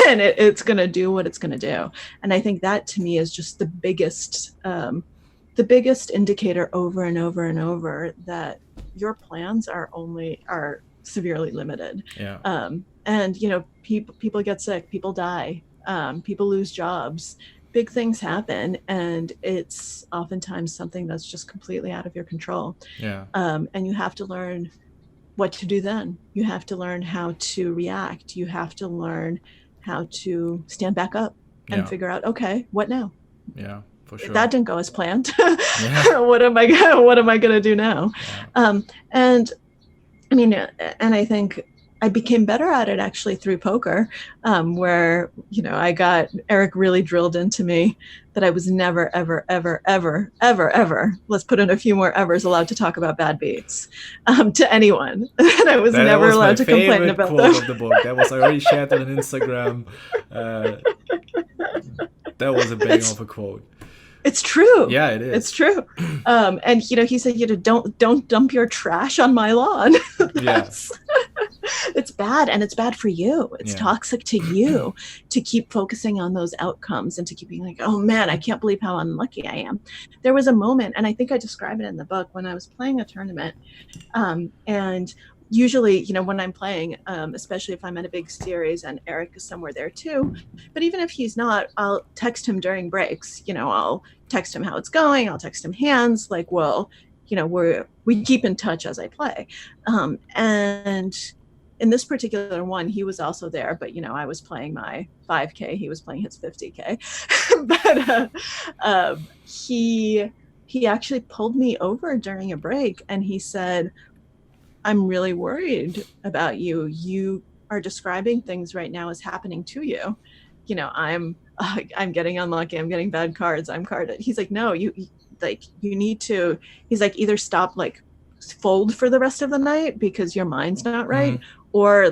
and it's going to do what it's going to do. And I think that, to me, is just the biggest indicator over and over and over that your plans are severely limited. And people get sick, people die, people lose jobs, big things happen, and it's oftentimes something that's just completely out of your control. And you have to learn what to do then. You have to learn how to react. You have to learn how to stand back up and figure out, okay, what now? For sure. That didn't go as planned. What am I going to do now? And I think I became better at it actually through poker, where, I got Eric really drilled into me that I was never, ever, ever, ever, ever, ever, let's put in a few more evers, allowed to talk about bad beats to anyone. And I was never allowed to complain about them. That was my favorite quote of the book. That was, I already shared that on Instagram. That was a bang of a quote. It's true. Yeah, it is. It's true. And he said, don't dump your trash on my lawn. It's bad, and it's bad for you. It's toxic to you to keep focusing on those outcomes and to keep being like, oh man, I can't believe how unlucky I am. There was a moment, and I think I describe it in the book, when I was playing a tournament, and usually, when I'm playing, especially if I'm at a big series and Eric is somewhere there too, but even if he's not, I'll text him during breaks. I'll text him how it's going. I'll text him hands, like, well, we keep in touch as I play. And in this particular one, he was also there, but I was playing my 5K, he was playing his 50K. But he actually pulled me over during a break, and he said, I'm really worried about you. You are describing things right now as happening to you. I'm getting unlucky. I'm getting bad cards. I'm carded. He's like, no, you need to, he's like, either stop, fold for the rest of the night because your mind's not right, or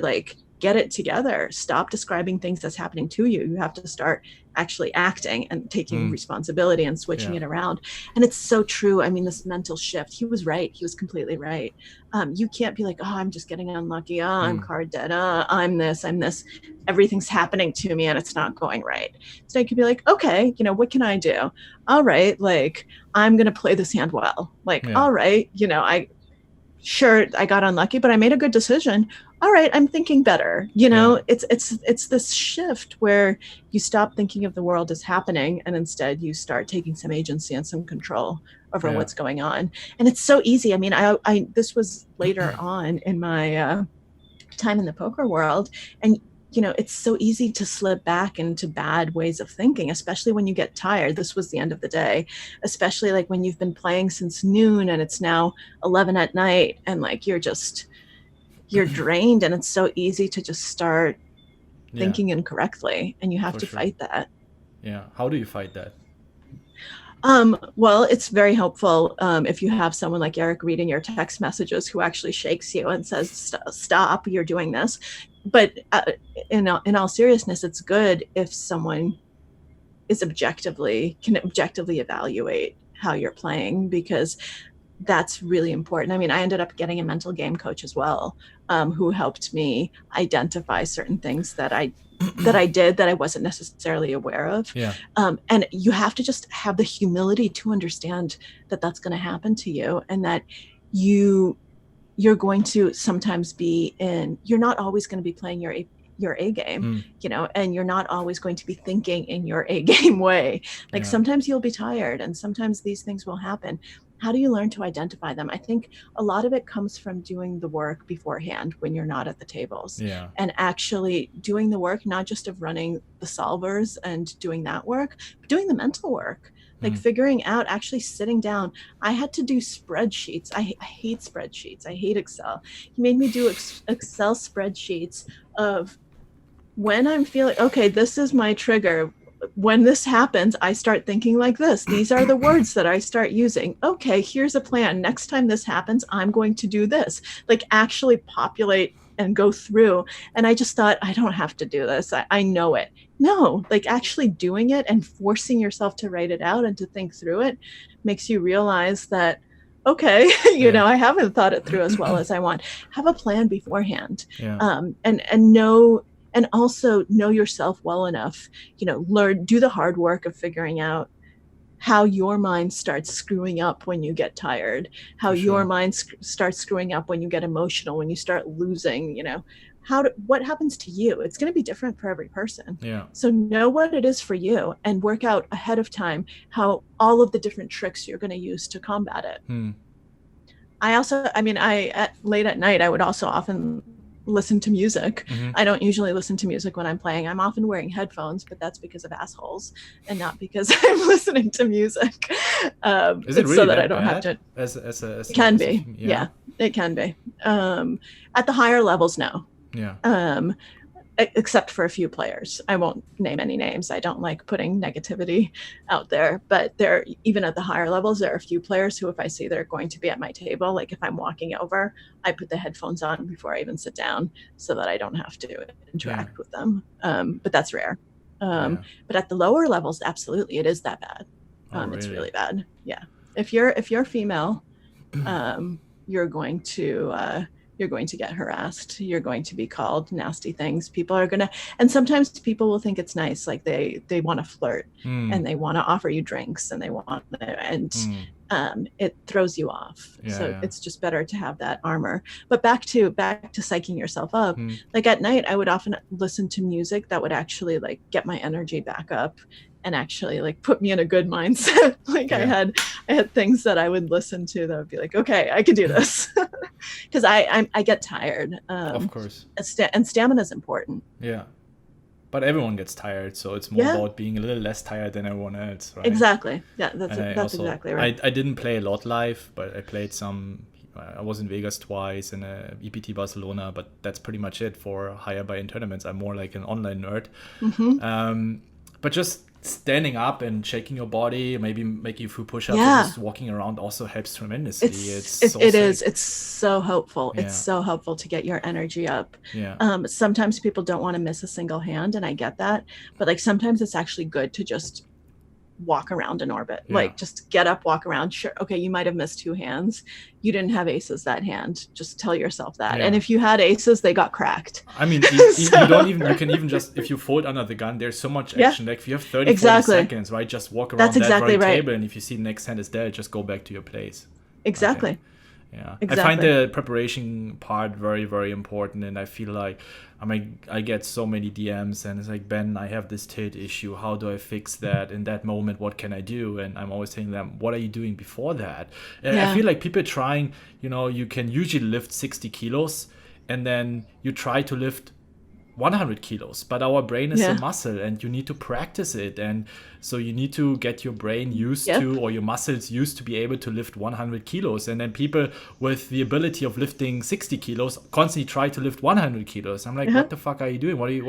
get it together. Stop describing things as happening to you. You have to start actually acting and taking responsibility and switching it around. And it's so true. I mean, this mental shift, he was right. He was completely right. You can't be like, oh, I'm just getting unlucky. Oh, I'm card dead. I'm this. Everything's happening to me and it's not going right. So I could be like, okay, what can I do? All right. I'm going to play this hand well. All right. I got unlucky, but I made a good decision. All right, I'm thinking better. It's this shift where you stop thinking of the world as happening, and instead you start taking some agency and some control over what's going on. And it's so easy. I mean, I this was later on in my time in the poker world, and it's so easy to slip back into bad ways of thinking, especially when you get tired. This was the end of the day, especially like when you've been playing since noon and it's now 11 at night, and like you're drained, and it's so easy to just start thinking incorrectly, and you have to fight that. Yeah. How do you fight that? Well, it's very helpful if you have someone like Eric reading your text messages who actually shakes you and says, stop, you're doing this. But in all seriousness, it's good if someone can objectively evaluate how you're playing, because that's really important. I mean, I ended up getting a mental game coach as well, who helped me identify certain things that I did that I wasn't necessarily aware of. Yeah. And you have to just have the humility to understand that that's going to happen to you, and that you're going to sometimes you're not always going to be playing your A game, and you're not always going to be thinking in your A game way. Like sometimes you'll be tired, and sometimes these things will happen. How do you learn to identify them? I think a lot of it comes from doing the work beforehand when you're not at the tables, and actually doing the work, not just of running the solvers and doing that work, but doing the mental work. Like figuring out, actually sitting down. I had to do spreadsheets. I hate spreadsheets. I hate Excel. He made me do Excel spreadsheets of when I'm feeling, okay, this is my trigger. When this happens, I start thinking like this. These are the words that I start using. Okay, here's a plan. Next time this happens, I'm going to do this. Like actually populate and go through. And I just thought, I don't have to do this. I know it. No, like actually doing it and forcing yourself to write it out and to think through it makes you realize that, okay, I haven't thought it through as well as I want. Have a plan beforehand. And also know yourself well enough, do the hard work of figuring out how your mind starts screwing up when you get tired, how your mind starts screwing up when you get emotional, when you start losing, what happens to you. It's going to be different for every person. So know what it is for you and work out ahead of time how all of the different tricks you're going to use to combat it. Late at night, I would also often listen to music. I don't usually listen to music when I'm playing. I'm often wearing headphones, but that's because of assholes and not because I'm listening to music. Is it really so that I don't have to? It can be. Yeah, it can be. At the higher levels, no. Except for a few players. I won't name any names. I don't like putting negativity out there, but even at the higher levels, there are a few players who, if I see they're going to be at my table, like if I'm walking over, I put the headphones on before I even sit down so that I don't have to interact with them. But that's rare. But at the lower levels, absolutely, it is that bad. Really? It's really bad. Yeah. If you're female, you're going to get harassed. You're going to be called nasty things. People are gonna, and sometimes people will think it's nice, like they want to flirt and they want to offer you drinks and it throws you off. It's just better to have that armor. But back to psyching yourself up. Like at night, I would often listen to music that would actually like get my energy back up and actually like put me in a good mindset. I had things that I would listen to that would be like, okay, I can do this. Because I get tired. Of course. And stamina is important. Yeah. But everyone gets tired, so it's more about being a little less tired than everyone else, right? Exactly. Yeah, that's exactly right. I didn't play a lot live, but I played some. I was in Vegas twice and EPT Barcelona, but that's pretty much it for higher buy-in tournaments. I'm more like an online nerd. But just standing up and shaking your body, maybe making a few push-ups and just walking around also helps tremendously. It's so helpful. It's so helpful to get your energy up. Sometimes people don't want to miss a single hand, and I get that, but like sometimes it's actually good to just walk around in orbit. Like just get up, walk around. Sure, okay, you might have missed two hands. You didn't have aces that hand. Just tell yourself that. And if you had aces, they got cracked. I mean, you can even just, if you fold under the gun, there's so much action. Like if you have 40 seconds, right? Just walk around table, and if you see the next hand is there, just go back to your place. Exactly. Okay. Yeah, exactly. I find the preparation part very, very important, and I feel like I get so many DMs, and it's like, Ben, I have this tilt issue. How do I fix that? In that moment, what can I do? And I'm always telling them, what are you doing before that? And I feel like people trying, you can usually lift 60 kilos, and then you try to lift 100 kilos, but our brain is Yeah. a muscle and you need to practice it. And so you need to get your brain used Yep. to, or your muscles used to be able to lift 100 kilos. And then people with the ability of lifting 60 kilos constantly try to lift 100 kilos. I'm like, Uh-huh. what the fuck are you doing? What do you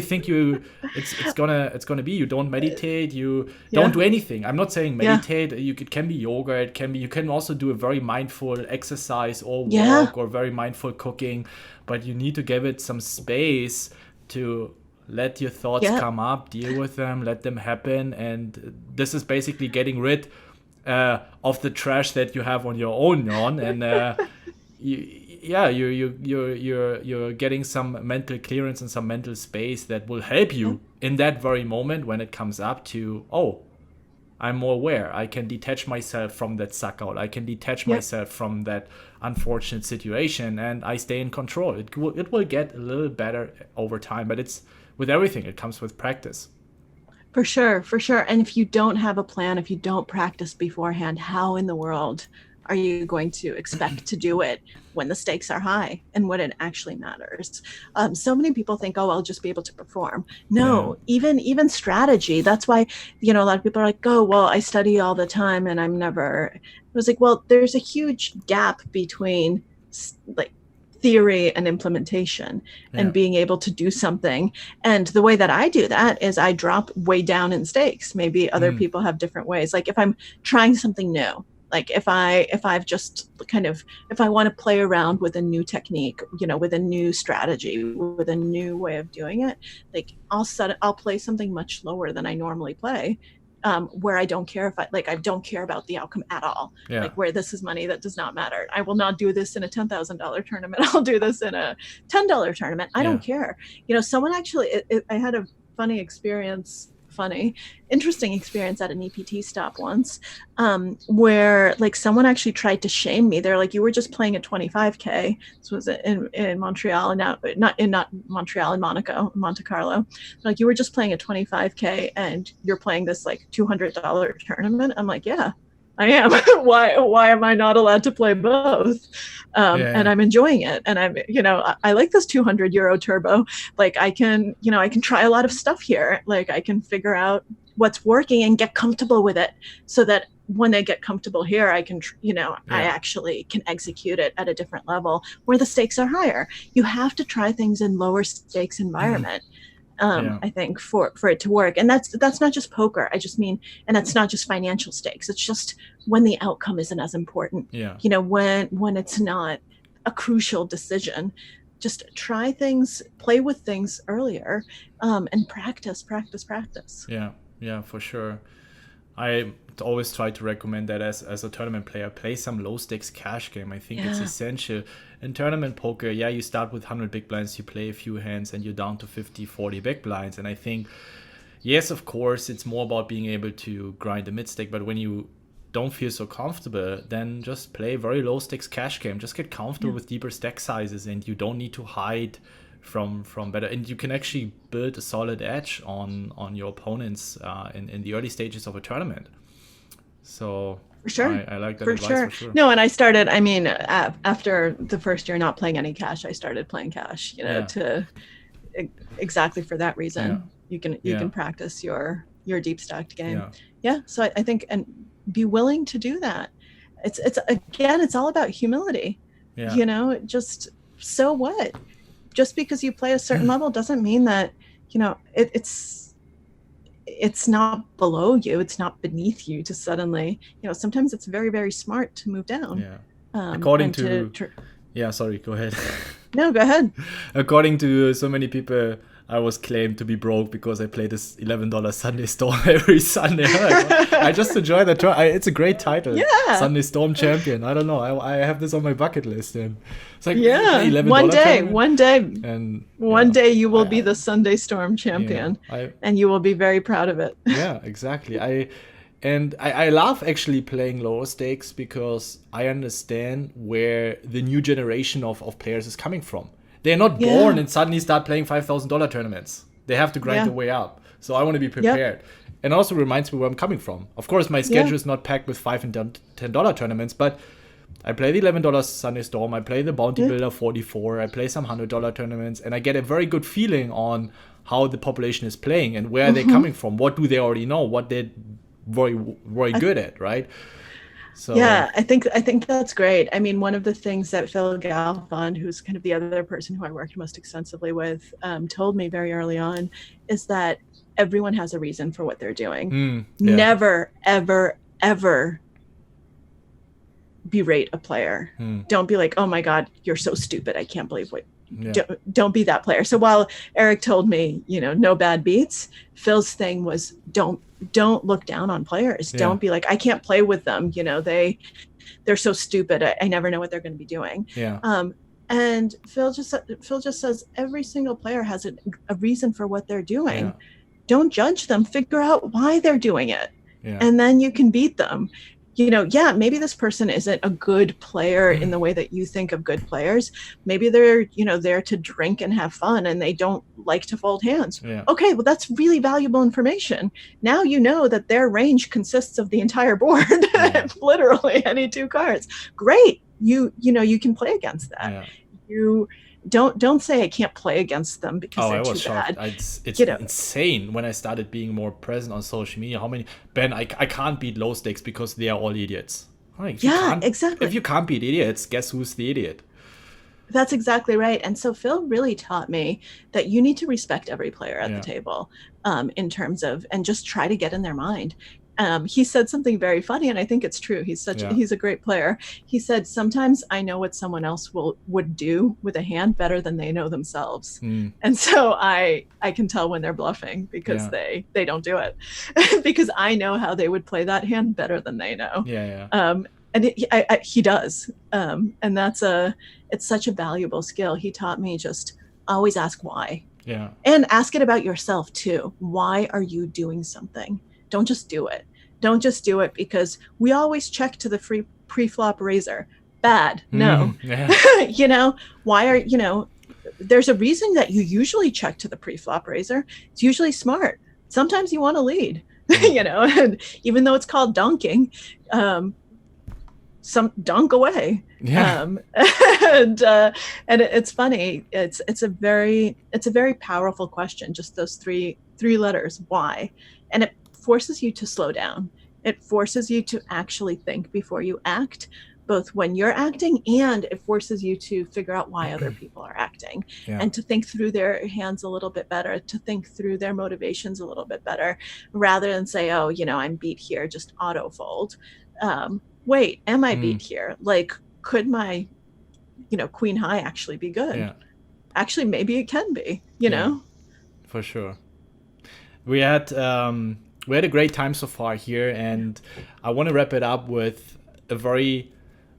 think it's gonna be? You don't meditate, you Yeah. don't do anything. I'm not saying Yeah. meditate. It can be yoga, you can also do a very mindful exercise or Yeah. walk or very mindful cooking, but you need to give it some space to let your thoughts Yeah. come up, deal with them, let them happen. And this is basically getting rid of the trash that you have on your own yawn. And you're getting some mental clearance and some mental space that will help you in that very moment when it comes up to, oh, I'm more aware. I can detach myself from that suck out. I can detach myself from that unfortunate situation, and I stay in control. It will get a little better over time, but it's with everything. It comes with practice. For sure, for sure. And if you don't have a plan, if you don't practice beforehand, how in the world are you going to expect to do it when the stakes are high and when it actually matters? So many people think, oh, I'll just be able to perform. No, even strategy. That's why, a lot of people are like, oh, well, I study all the time and I'm never. I was like, well, there's a huge gap between like theory and implementation and being able to do something. And the way that I do that is I drop way down in stakes. Maybe other people have different ways. Like if I'm trying something new, like if I've just kind of, if I want to play around with a new technique, with a new strategy, with a new way of doing it, like I'll play something much lower than I normally play. Where I don't care I don't care about the outcome at all. Yeah. Like where this is money that does not matter. I will not do this in a $10,000 tournament. I'll do this in a $10 tournament. I don't care. Someone actually, I had a interesting experience at an EPT stop once, where like someone actually tried to shame me. They're like, you were just playing a 25K. This was in Montreal, and not Montreal, in Monte Carlo. Like, you were just playing a 25K and you're playing this like $200 tournament. I'm like, yeah, I am. Why am I not allowed to play both? And I'm enjoying it. And I'm, I like this 200 euro turbo. Like I can try a lot of stuff here. Like I can figure out what's working and get comfortable with it, so that when I get comfortable here, I can, I actually can execute it at a different level where the stakes are higher. You have to try things in lower stakes environment. I think for it to work. And that's not just poker. I just mean, and that's not just financial stakes. It's just when the outcome isn't as important. When it's not a crucial decision, just try things, play with things earlier, and practice. Yeah, for sure. I always try to recommend that as a tournament player, play some low stakes cash game. I think it's essential. In tournament poker, you start with 100 big blinds, you play a few hands, and you're down to 50, 40 big blinds. And I think, yes, of course, it's more about being able to grind the mid stake. But when you don't feel so comfortable, then just play very low stakes cash game. Just get comfortable with deeper stack sizes, and you don't need to hide from better, and you can actually build a solid edge on your opponents in the early stages of a tournament. So for sure, I like that advice. For sure. No, and I started, after the first year not playing any cash, I started playing cash, to exactly for that reason. You can practice your deep stacked game. So I think, and be willing to do that. It's all about humility. Just, so what? Just because you play a certain level doesn't mean that, it's not below you. It's not beneath you to suddenly, sometimes it's very, very smart to move down. According to sorry, go ahead. No, go ahead. According to so many people, I was claimed to be broke because I play this $11 Sunday Storm every Sunday. I just enjoy that. It's a great title. Sunday Storm champion. I don't know. I have this on my bucket list. And it's like, $11 one day you will be the Sunday Storm champion, and you will be very proud of it. Yeah, exactly. I love actually playing lower stakes because I understand where the new generation of players is coming from. They're not born and suddenly start playing $5,000 tournaments. They have to grind their way up. So I want to be prepared. And also reminds me where I'm coming from. Of course, my schedule is not packed with $5 and $10 tournaments, but I play the $11 Sunday Storm. I play the Bounty Yeah. Builder 44. I play some $100 tournaments, and I get a very good feeling on how the population is playing and where they're coming from. What do they already know? What they're very good at, right? So Yeah, I think that's great. I mean, one of the things that Phil Galfond, who's kind of the other person who I worked most extensively with, told me very early on is that everyone has a reason for what they're doing. yeah. Never, ever, ever berate a player. Don't be like, oh my God, you're so stupid. I can't believe what. Yeah. Don't be that player. So while Eric told me, no bad beats, Phil's thing was don't look down on players. Yeah. Don't be like, I can't play with them. They're so stupid. I never know what they're going to be doing. Yeah. And Phil just says every single player has a reason for what they're doing. Yeah. Don't judge them. Figure out why they're doing it, Yeah. and then you can beat them. Maybe this person isn't a good player in the way that you think of good players. Maybe they're, there to drink and have fun and they don't like to fold hands. Yeah. Okay, well, that's really valuable information. Now you know that their range consists of the entire board, literally any 2 cards. Great. You can play against that. Yeah. You don't say I can't play against them because they're too bad. It's insane when I started being more present on social media. How many I can't beat low stakes because they are all idiots. Exactly. If you can't beat idiots, guess who's the idiot? That's exactly right. And so Phil really taught me that you need to respect every player at the table, in terms of, and just try to get in their mind. He said something very funny, and I think it's true. He's a great player. He said, sometimes I know what someone else would do with a hand better than they know themselves. And so I can tell when they're bluffing because they don't do it because I know how they would play that hand better than they know. And he does. And it's such a valuable skill. He taught me just always ask why. Yeah. And ask it about yourself too. Why are you doing something? Don't just do it. Don't just do it because we always check to the free pre-flop razor. Bad. No. Why are, there's a reason that you usually check to the pre-flop razor. It's usually smart. Sometimes you want to lead, and even though it's called donking, some dunk away. And it's funny. It's a very powerful question. Just those three letters, why? And it forces you to slow down. It forces you to actually think before you act, both when you're acting, and it forces you to figure out why other people are acting, and to think through their hands a little bit better, to think through their motivations a little bit better, rather than say, oh, I'm beat here, just auto fold. Wait, am I beat here? Like, could my, queen high actually be good? Yeah. Actually, maybe it can be, For sure. We had a great time so far here, and I want to wrap it up with a very,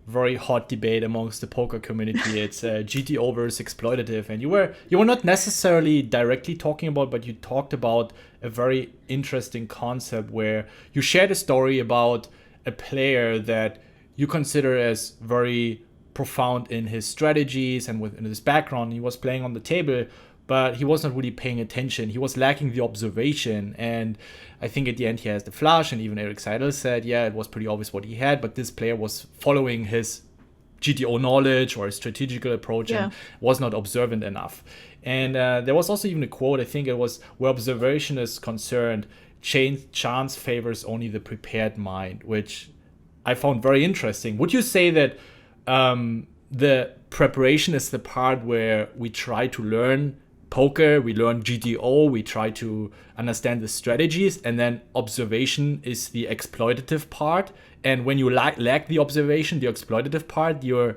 very hot debate amongst the poker community. It's GTO versus exploitative, and you were not necessarily directly talking about, but you talked about a very interesting concept where you shared a story about a player that you consider as very profound in his strategies and within his background. He was playing on the table, but he wasn't really paying attention. He was lacking the observation. And I think at the end he has the flush, and even Eric Seidel said, it was pretty obvious what he had, but this player was following his GTO knowledge or his strategical approach and was not observant enough. And there was also even a quote, I think it was, where observation is concerned, chance favors only the prepared mind, which I found very interesting. Would you say that the preparation is the part where we try to learn poker, we learn GTO, we try to understand the strategies, and then observation is the exploitative part? And when you lack the observation, the exploitative part, the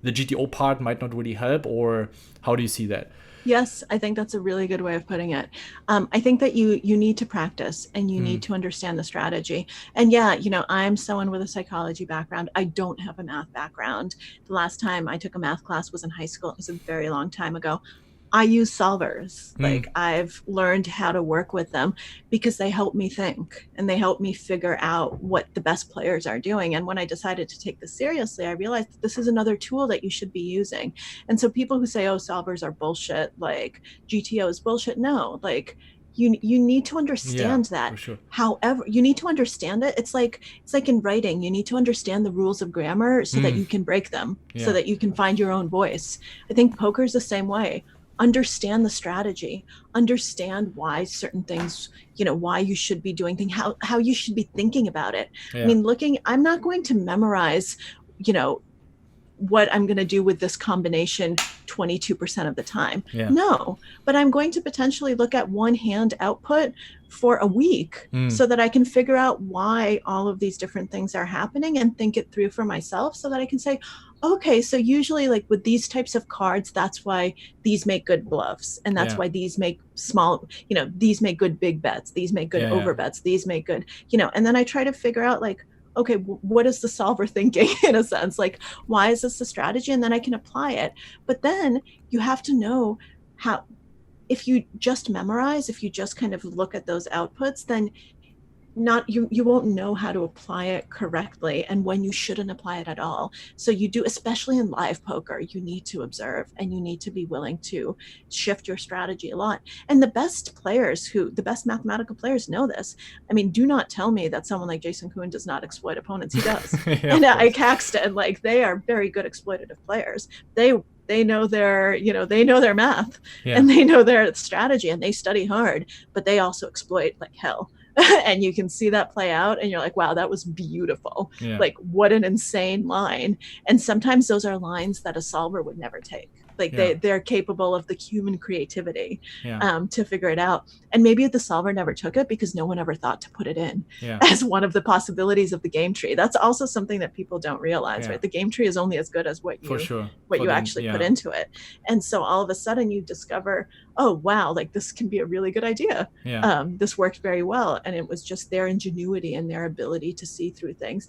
GTO part might not really help? Or how do you see that? Yes, I think that's a really good way of putting it. I think that you need to practice, and you need to understand the strategy. And I'm someone with a psychology background. I don't have a math background. The last time I took a math class was in high school. It was a very long time ago. I use solvers. Like, I've learned how to work with them because they help me think, and they help me figure out what the best players are doing. And when I decided to take this seriously, I realized that this is another tool that you should be using. And so people who say, oh, solvers are bullshit, like GTO is bullshit. No, like, you need to Yeah, understand that. for sure. However, you need to understand it. It's like in writing, you need to understand the rules of grammar so that Mm, you can break them, so yeah, that you can find your own voice. I think poker is the same way. Understand the strategy, understand why certain things, why you should be doing things, how you should be thinking about it. I yeah, mean, I'm not going to memorize, you know, what I'm going to do with this combination 22% of the time. yeah. No, but I'm going to potentially look at one hand output for a week Mm, so that I can figure out why all of these different things are happening and think it through for myself so that I can say, okay, so usually like with these types of cards, that's why these make good bluffs. And that's yeah, why these make these make good big bets. These make good yeah, yeah, over bets. These make good, and then I try to figure out like, okay, what is the solver thinking in a sense? Like, why is this a strategy? And then I can apply it. But then you have to know how, if you just memorize, if you just kind of look at those outputs, then not you won't know how to apply it correctly and when you shouldn't apply it at all. So you do, especially in live poker, you need to observe and you need to be willing to shift your strategy a lot. And the best mathematical players know this. I mean, do not tell me that someone like Jason Kuhn does not exploit opponents. He does. yeah, And of Ike course. Caxton, like, they are very good exploitative players. They know their math Yeah, and they know their strategy and they study hard, but they also exploit like hell. And you can see that play out and you're like, wow, that was beautiful. yeah, Like, what an insane line. And sometimes those are lines that a solver would never take. Like, yeah, they're capable of the human creativity yeah, to figure it out. And maybe the solver never took it because no one ever thought to put it in yeah, as one of the possibilities of the game tree. That's also something that people don't realize, yeah, right? The game tree is only as good as what for you sure. what For you the actually put yeah, into it. And so all of a sudden you discover, oh wow, like this can be a really good idea. yeah, This worked very well. And it was just their ingenuity and their ability to see through things.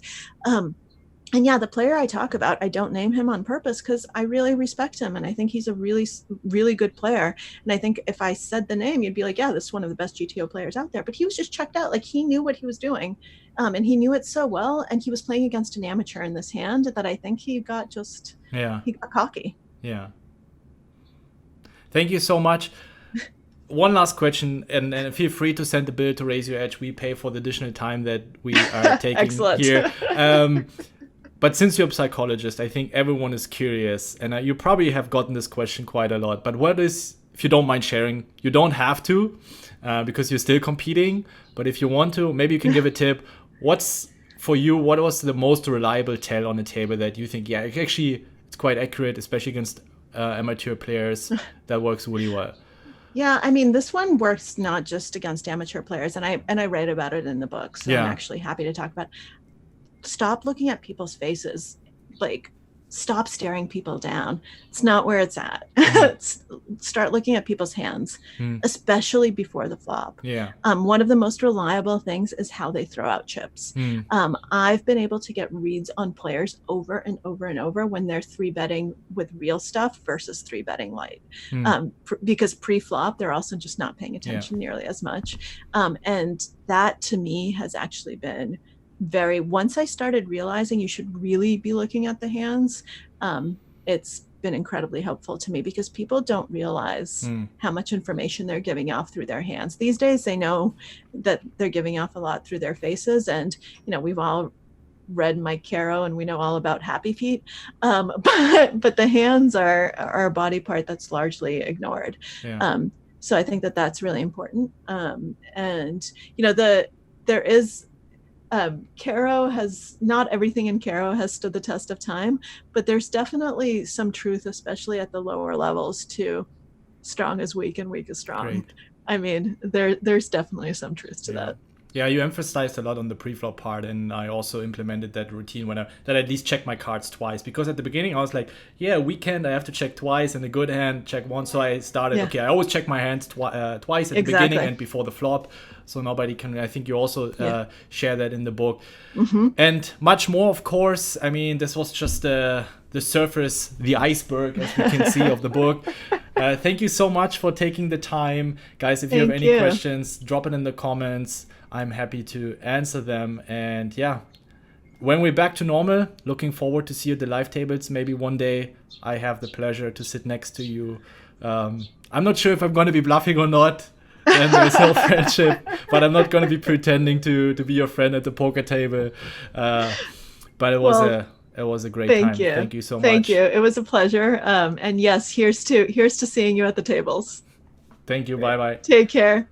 And yeah, the player I talk about, I don't name him on purpose because I really respect him and I think he's a really, really good player. And I think if I said the name, you'd be like, yeah, this is one of the best GTO players out there. But he was just checked out. Like, he knew what he was doing, and he knew it so well. And he was playing against an amateur in this hand that I think yeah, he got cocky. yeah. Thank you so much. One last question, and feel free to send the bill to Raise Your Edge. We pay for the additional time that we are taking Excellent. here. But since you're a psychologist, I think everyone is curious, and you probably have gotten this question quite a lot. But what is, if you don't mind sharing, you don't have to, because you're still competing. But if you want to, maybe you can give a tip. What's, for you, what was the most reliable tell on the table that you think, yeah, actually it's quite accurate, especially against amateur players, that works really well? Yeah, I mean, this one works not just against amateur players, and I write about it in the book, so I'm Yeah. actually happy to talk about. Stop looking at people's faces. Like, stop staring people down. It's not where it's at. Start looking at people's hands, especially before the flop. Yeah. One of the most reliable things is how they throw out chips. Mm. I've been able to get reads on players over and over and over when they're 3-betting with real stuff versus 3-betting light. Because pre-flop, they're also just not paying attention nearly as much. And that to me has actually been once I started realizing you should really be looking at the hands, it's been incredibly helpful to me because people don't realize how much information they're giving off through their hands. These days, they know that they're giving off a lot through their faces. And, we've all read Mike Caro and we know all about happy feet. But the hands are a body part that's largely ignored. Yeah. So I think that that's really important. There is, Caro has, not everything in Caro has stood the test of time, but there's definitely some truth, especially at the lower levels, to strong is weak and weak is strong. Great. I mean, there's definitely some truth to that. Yeah, you emphasized a lot on the pre-flop part, and I also implemented that routine that I at least check my cards twice, because at the beginning I was like, yeah, weekend I have to check twice, and a good hand check once. So I started, okay, I always check my hands twice at the beginning and before the flop, so nobody can. I think you also share that in the book, and much more, of course. I mean, this was just the surface, the iceberg, as we can see, of the book. Thank you so much for taking the time, guys. If you have any questions, drop it in the comments. I'm happy to answer them. And yeah, when we're back to normal, looking forward to see you at the live tables. Maybe one day I have the pleasure to sit next to you. I'm not sure if I'm going to be bluffing or not. then there's no friendship. But I'm not going to be pretending to be your friend at the poker table. But it was Well, a great thank time. you. Thank you so Thank much. you. It was a pleasure. And yes, here's to seeing you at the tables. Thank you. Bye Great. bye. Take care.